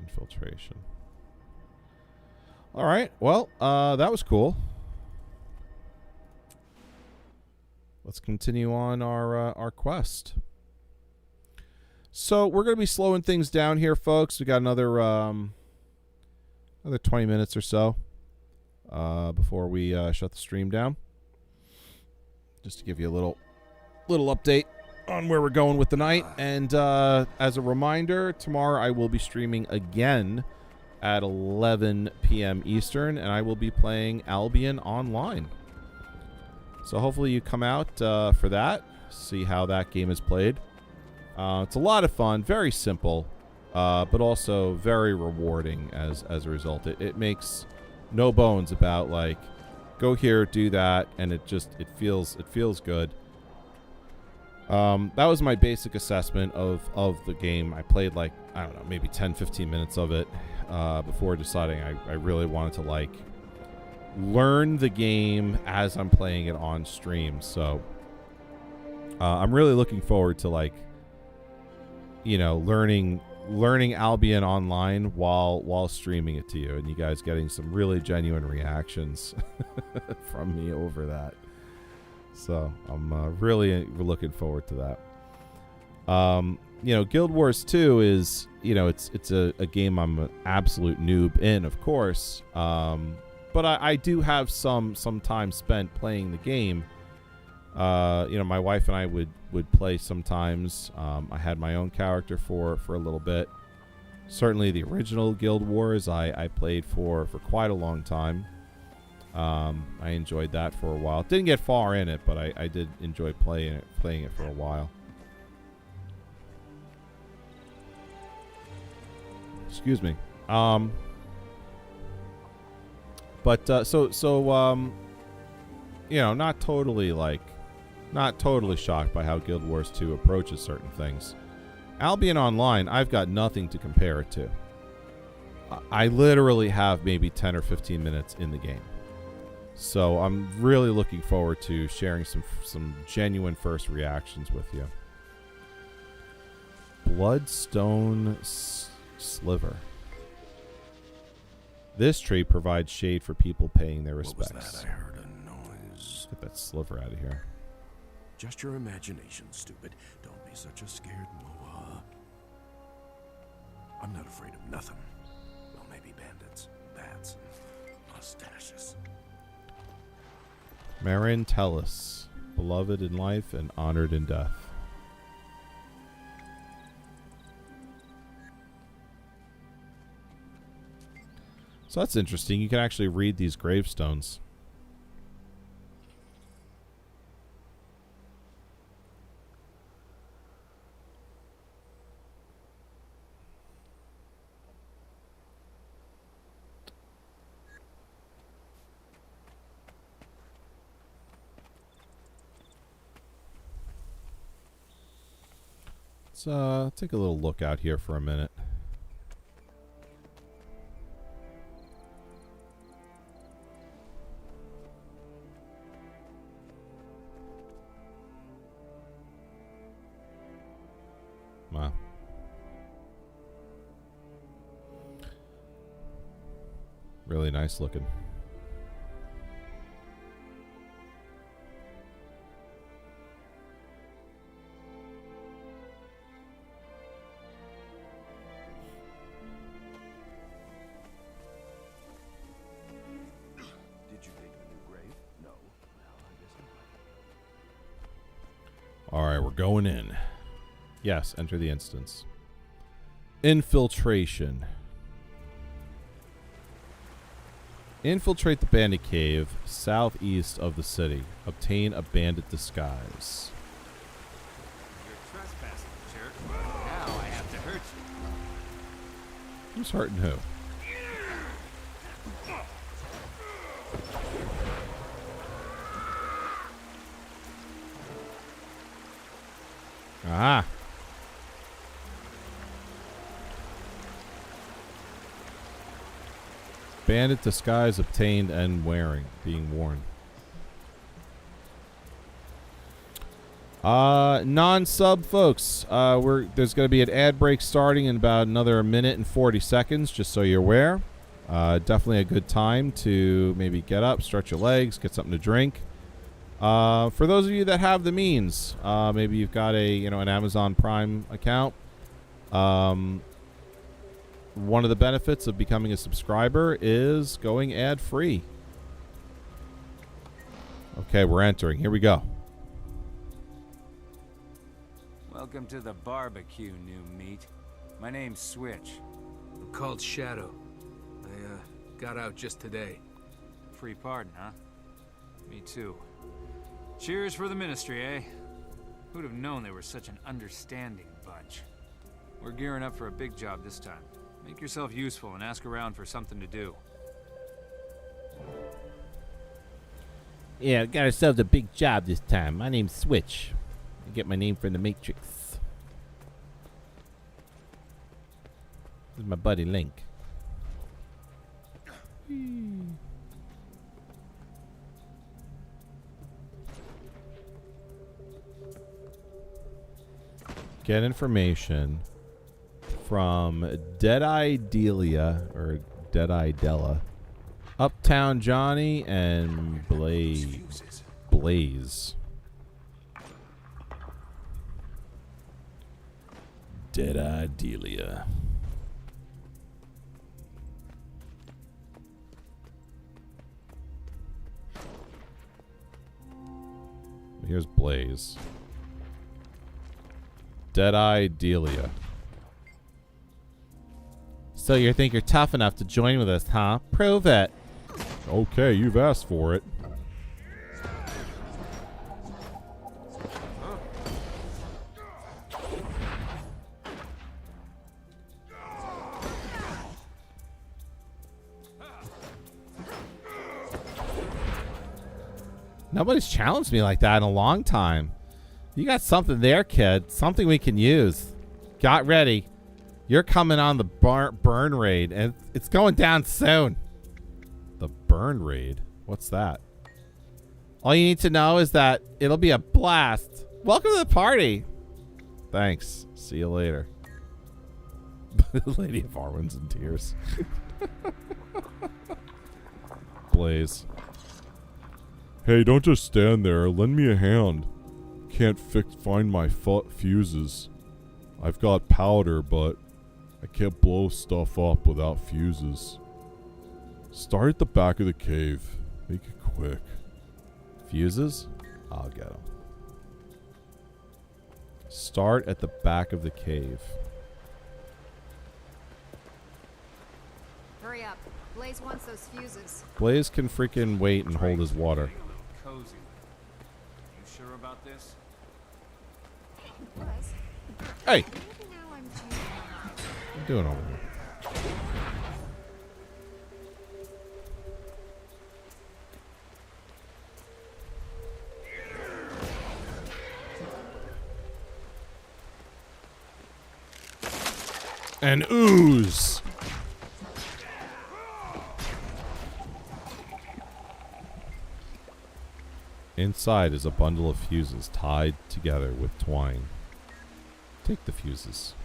Infiltration. All right. Well, that was cool. Let's continue on our quest. So we're going to be slowing things down here, folks. We got another 20 minutes or so before we shut the stream down. Just to give you a little update on where we're going with the night. And as a reminder, tomorrow I will be streaming again at 11 p.m. Eastern, and I will be playing Albion Online. So hopefully you come out for that, see how that game is played. It's a lot of fun, very simple, but also very rewarding as a result. It makes no bones about, like, go here, do that, and it feels good. That was my basic assessment of the game. I played, like, I don't know, maybe 10-15 minutes of it before deciding I really wanted to, like, learn the game as I'm playing it on stream. So I'm really looking forward to, like, you know, learning Albion Online while streaming it to you, and you guys getting some really genuine reactions from me over that. So I'm really looking forward to that. you know, Guild Wars 2 is, you know, it's a game I'm an absolute noob in, of course. But I do have some time spent playing the game. You know, my wife and I would play sometimes. I had my own character for a little bit. Certainly the original Guild Wars I played for quite a long time. I enjoyed that for a while. Didn't get far in it, but I did enjoy playing it for a while. Excuse me. But you know, not totally shocked by how Guild Wars 2 approaches certain things. Albion Online, I've got nothing to compare it to. I literally have maybe 10 or 15 minutes in the game. So I'm really looking forward to sharing some genuine first reactions with you. Bloodstone Sliver. This tree provides shade for people paying their respects. What was that? I heard a noise. Get that sliver out of here. Just your imagination, stupid. Don't be such a scared moa. I'm not afraid of nothing. Well, maybe bandits, bats, and mustaches. Marin Tellus, beloved in life and honored in death. So that's interesting. You can actually read these gravestones. Let's take a little look out here for a minute. Wow. Really nice looking. Alright, we're going in. Yes, enter the instance. Infiltration. Infiltrate the bandit cave southeast of the city. Obtain a bandit disguise. You're trespassing, jerk. Now I have to hurt you. Who's hurting who? Ah. Bandit disguise obtained and being worn. Non-sub folks, there's going to be an ad break starting in about another minute and 40 seconds, just so you're aware. Definitely a good time to maybe get up, stretch your legs, get something to drink. For those of you that have the means, maybe you've got an Amazon Prime account. One of the benefits of becoming a subscriber is going ad-free. Okay, we're entering. Here we go. Welcome to the barbecue, new meat. My name's Switch. I'm called Shadow. I got out just today. Free pardon, huh? Me too. Cheers for the ministry, eh? Who'd have known they were such an understanding bunch? We're gearing up for a big job this time. Make yourself useful and ask around for something to do. Yeah, got ourselves a big job this time. My name's Switch. I get my name from the Matrix. This is my buddy Link. Get information from Deadeye Delia or Deadeye Della, Uptown Johnny, and Blaze. Dead-Eye Delia. Here's Blaze. Dead-Eye Delia. So you think you're tough enough to join with us, huh? Prove it. Okay, you've asked for it. Nobody's challenged me like that in a long time. You got something there, kid. Something we can use. Got ready. You're coming on the burn raid, and it's going down soon. The burn raid? What's that? All you need to know is that it'll be a blast. Welcome to the party. Thanks. See you later. Lady of Arwen's in tears. Blaze. Hey, don't just stand there. Lend me a hand. Can't find my fuses. I've got powder, but I can't blow stuff up without fuses. Start at the back of the cave. Make it quick. Fuses? I'll get them. Start at the back of the cave. Hurry up. Blaze wants those fuses. Blaze can freaking wait and hold his water. Cozy. You sure about this? Hey! Maybe now I'm changing. What are you doing over here? An ooze! Inside is a bundle of fuses tied together with twine. Take the fuses.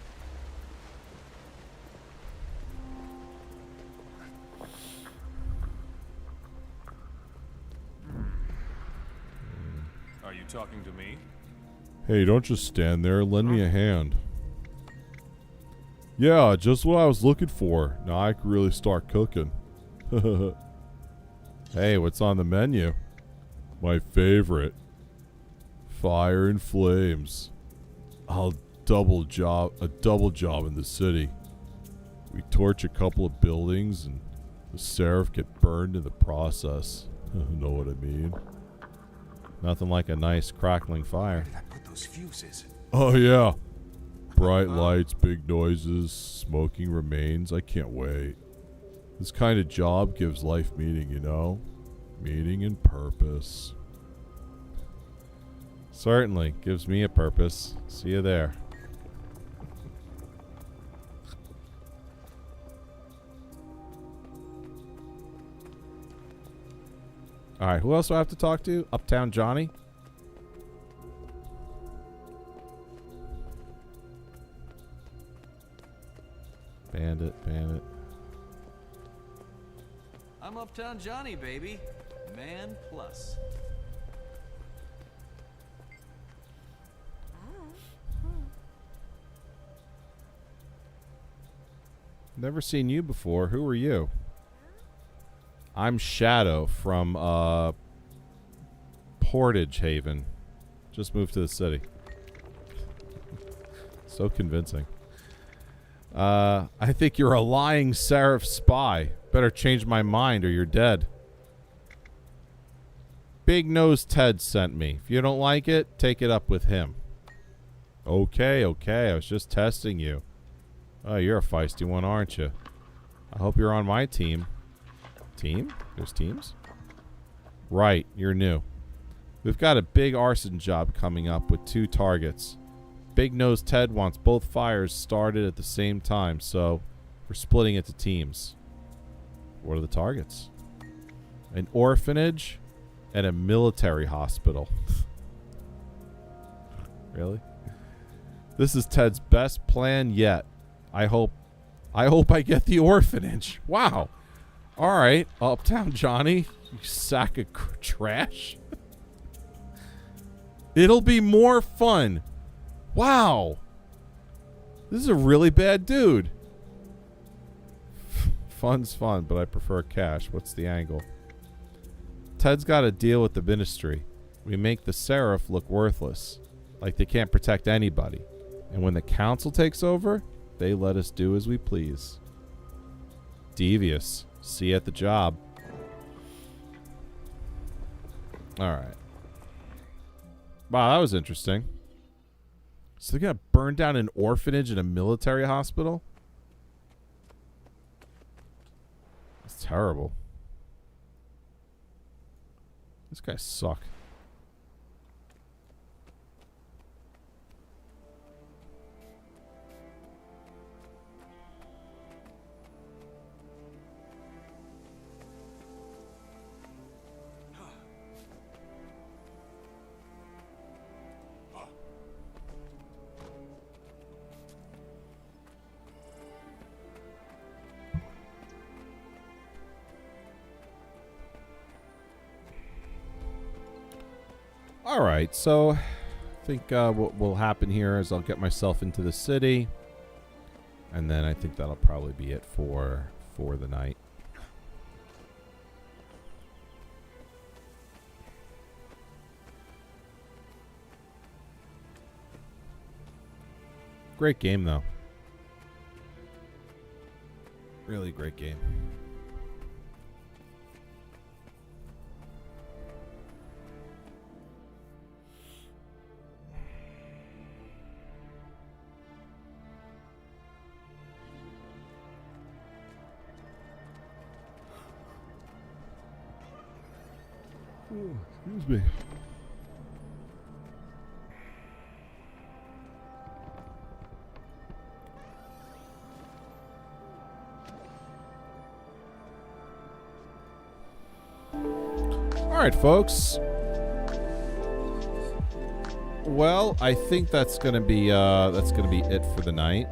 Are you talking to me? Hey, don't just stand there. Lend me a hand. Yeah, just what I was looking for. Now I can really start cooking. Hey, what's on the menu? My favorite. Fire and flames. A double job in the city. We torch a couple of buildings and the seraph get burned in the process. Know what I mean? Nothing like a nice crackling fire. Put those fuses. Oh yeah. Bright lights, big noises, smoking remains. I can't wait. This kind of job gives life meaning, you know? Meaning and purpose. Certainly. Gives me a purpose. See you there. Alright, who else do I have to talk to? Uptown Johnny? Bandit. I'm Uptown Johnny, baby. Man plus. Never seen you before. Who are you? I'm Shadow from Portage Haven. Just moved to the city. So convincing. I think you're a lying seraph spy. Better change my mind or you're dead. Big Nose Ted sent me. If you don't like it, take it up with him. Okay. I was just testing you. Oh, you're a feisty one, aren't you? I hope you're on my team. Team? There's teams? Right, you're new. We've got a big arson job coming up with 2 targets. Big Nose Ted wants both fires started at the same time, so we're splitting into teams. What are the targets? An orphanage and a military hospital. Really? This is Ted's best plan yet. I hope I get the orphanage. Wow. All right, Uptown Johnny, you sack of trash. It'll be more fun. Wow. This is a really bad dude. Fun's fun, but I prefer cash. What's the angle? Ted's got to deal with the ministry. We make the Seraph look worthless, like they can't protect anybody. And when the council takes over, they let us do as we please. Devious. See you at the job. Alright. Wow, that was interesting. So they're going to burn down an orphanage and a military hospital? That's terrible. These guys suck. All right, so I think what will happen here is I'll get myself into the city, and then I think that'll probably be it for the night. Great game, though. Really great game. Excuse me. All right, folks. Well, I think that's gonna be it for the night.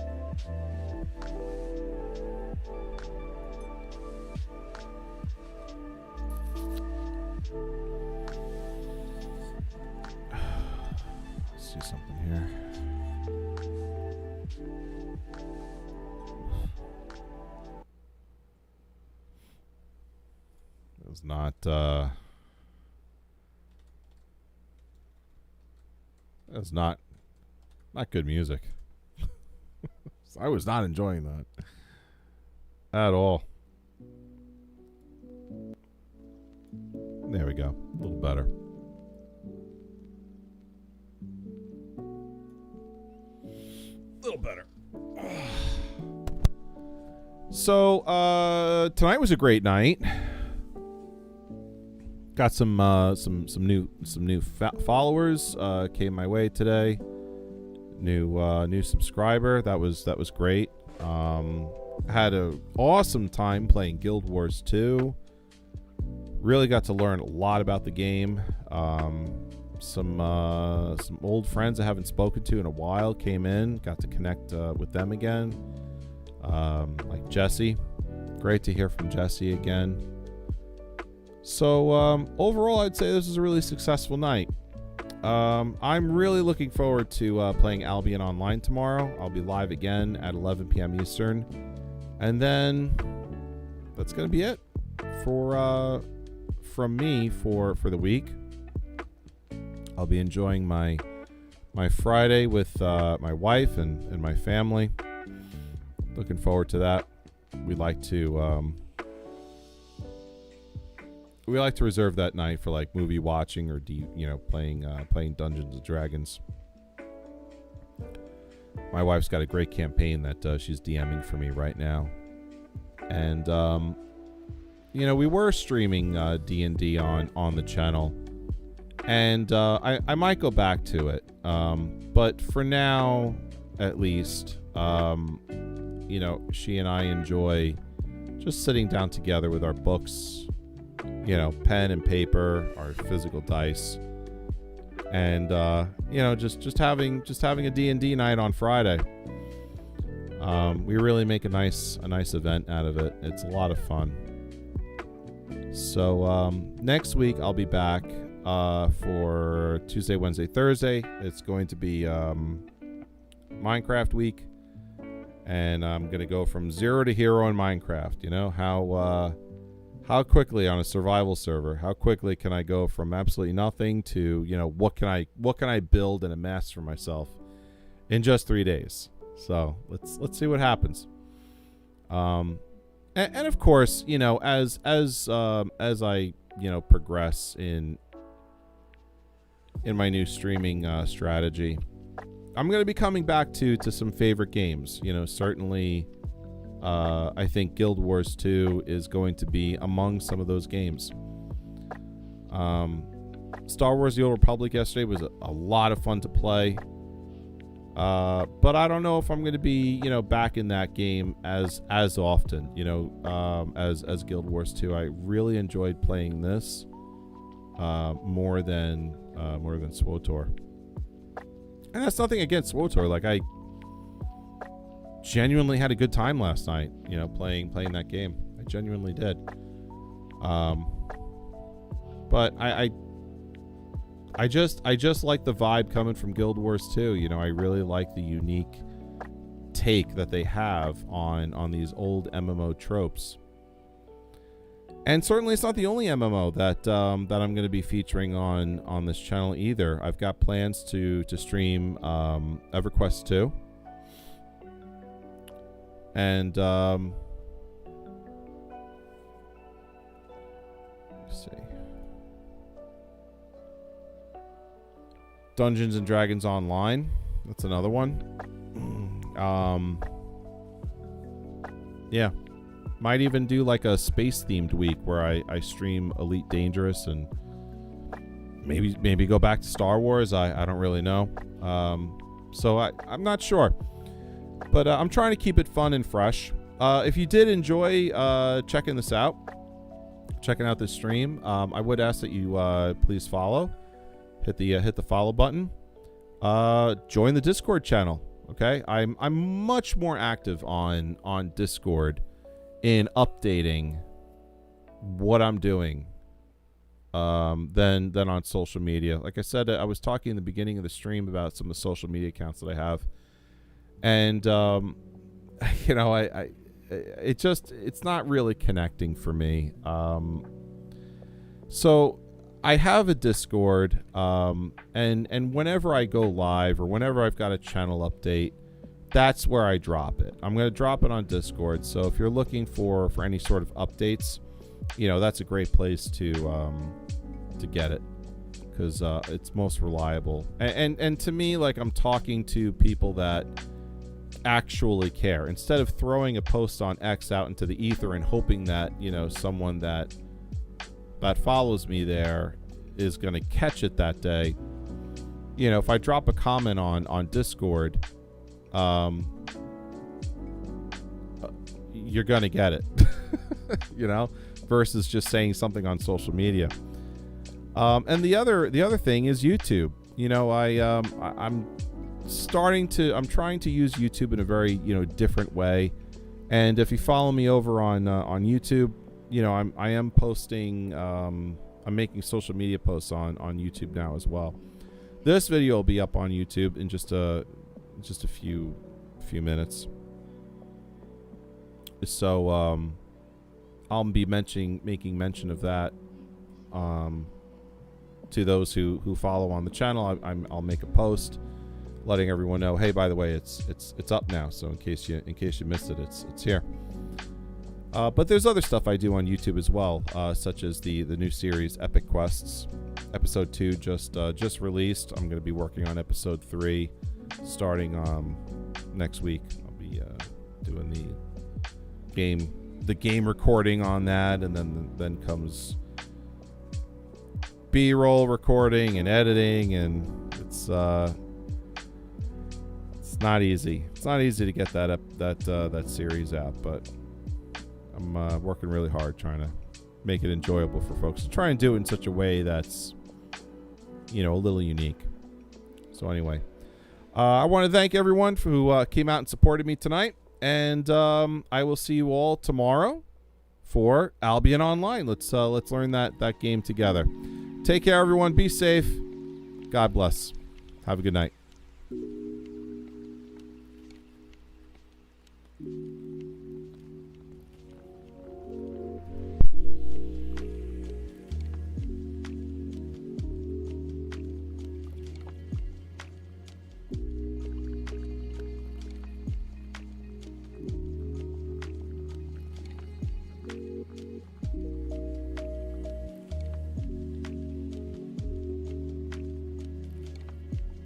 Let's do something here. It was not. That's not good music. I was not enjoying that at all. There we go. A little better. A little better. So tonight was a great night. Got some new followers came my way today. New subscriber. That was great. Had an awesome time playing Guild Wars 2. Really got to learn a lot about the game. Some old friends I haven't spoken to in a while came in. Got to connect with them again. Like Jesse. Great to hear from Jesse again. So overall, I'd say this is a really successful night. I'm really looking forward to playing Albion Online tomorrow. I'll be live again at 11 p.m. Eastern. And then that's going to be it from me for the week. I'll be enjoying my Friday with my wife and my family. Looking forward to that. We like to reserve that night for like movie watching or playing Dungeons and Dragons. My wife's got a great campaign that she's DMing for me right now, and we were streaming D&D on the channel, and I might go back to it, but for now, at least, she and I enjoy just sitting down together with our books. Pen and paper, our physical dice, and just having a D&D night on Friday. We really make a nice event out of it. It's a lot of fun. So next week I'll be back for Tuesday, Wednesday, Thursday. It's going to be Minecraft week. and I'm gonna go from 0 to hero in Minecraft. You know, how quickly on a survival server, how quickly can I go from absolutely nothing to, you know, what can I build and amass for myself in just 3 days. So let's see what happens. And of course, you know, as I, you know, progress in my new streaming strategy, I'm going to be coming back to some favorite games. You know, certainly I think Guild Wars 2 is going to be among some of those games. Star Wars The Old Republic yesterday was a lot of fun to play. But I don't know if I'm going to be, you know, back in that game as often, you know, as Guild Wars 2. I really enjoyed playing this more than SWTOR. And that's nothing against SWTOR. Like, I genuinely had a good time last night, you know, playing that game. I genuinely did. But I just like the vibe coming from Guild Wars 2. You know, I really like the unique take that they have on these old MMO tropes. And certainly it's not the only MMO that I'm going to be featuring on this channel either. I've got plans to stream EverQuest 2. And let's see. Dungeons and Dragons Online. That's another one. Yeah. Might even do like a space themed week where I stream Elite Dangerous and maybe go back to Star Wars. I don't really know. So I'm not sure. But I'm trying to keep it fun and fresh. If you did enjoy checking this out, checking out this stream, I would ask that you please follow. Hit the follow button. Join the Discord channel. Okay, I'm much more active on Discord in updating what I'm doing than on social media. Like I said, I was talking in the beginning of the stream about some of the social media accounts that I have, and you know, it's not really connecting for me. So I have a Discord, and whenever I go live or whenever I've got a channel update, that's where I drop it. I'm going to drop it on Discord. So if you're looking for any sort of updates, you know, that's a great place to get it, because it's most reliable. And to me, like, I'm talking to people that actually care, instead of throwing a post on X out into the ether and hoping that, you know, someone that follows me there is going to catch it that day. You know, if I drop a comment on Discord, you're going to get it. You know, versus just saying something on social media. And the other thing is YouTube. You know, I'm trying to use YouTube in a very, you know, different way. And if you follow me over on YouTube, you know, I am posting, I'm making social media posts on YouTube now as well. This video will be up on YouTube in just a few minutes. So I'll be making mention of that to those who follow on the channel. I'll make a post letting everyone know, hey, by the way, it's up now. So in case you missed it, it's here. But there's other stuff I do on YouTube as well, such as the new series Epic Quests. Episode 2 just released. I'm going to be working on episode 3 starting next week. I'll be doing the game recording on that, and then comes B-roll recording and editing, and it's not easy. It's not easy to get that series out, but I'm working really hard trying to make it enjoyable for folks. Try and do it in such a way that's, you know, a little unique. So anyway, I want to thank everyone who came out and supported me tonight, and I will see you all tomorrow for Albion Online. Let's learn that game together. Take care, everyone. Be safe. God bless. Have a good night.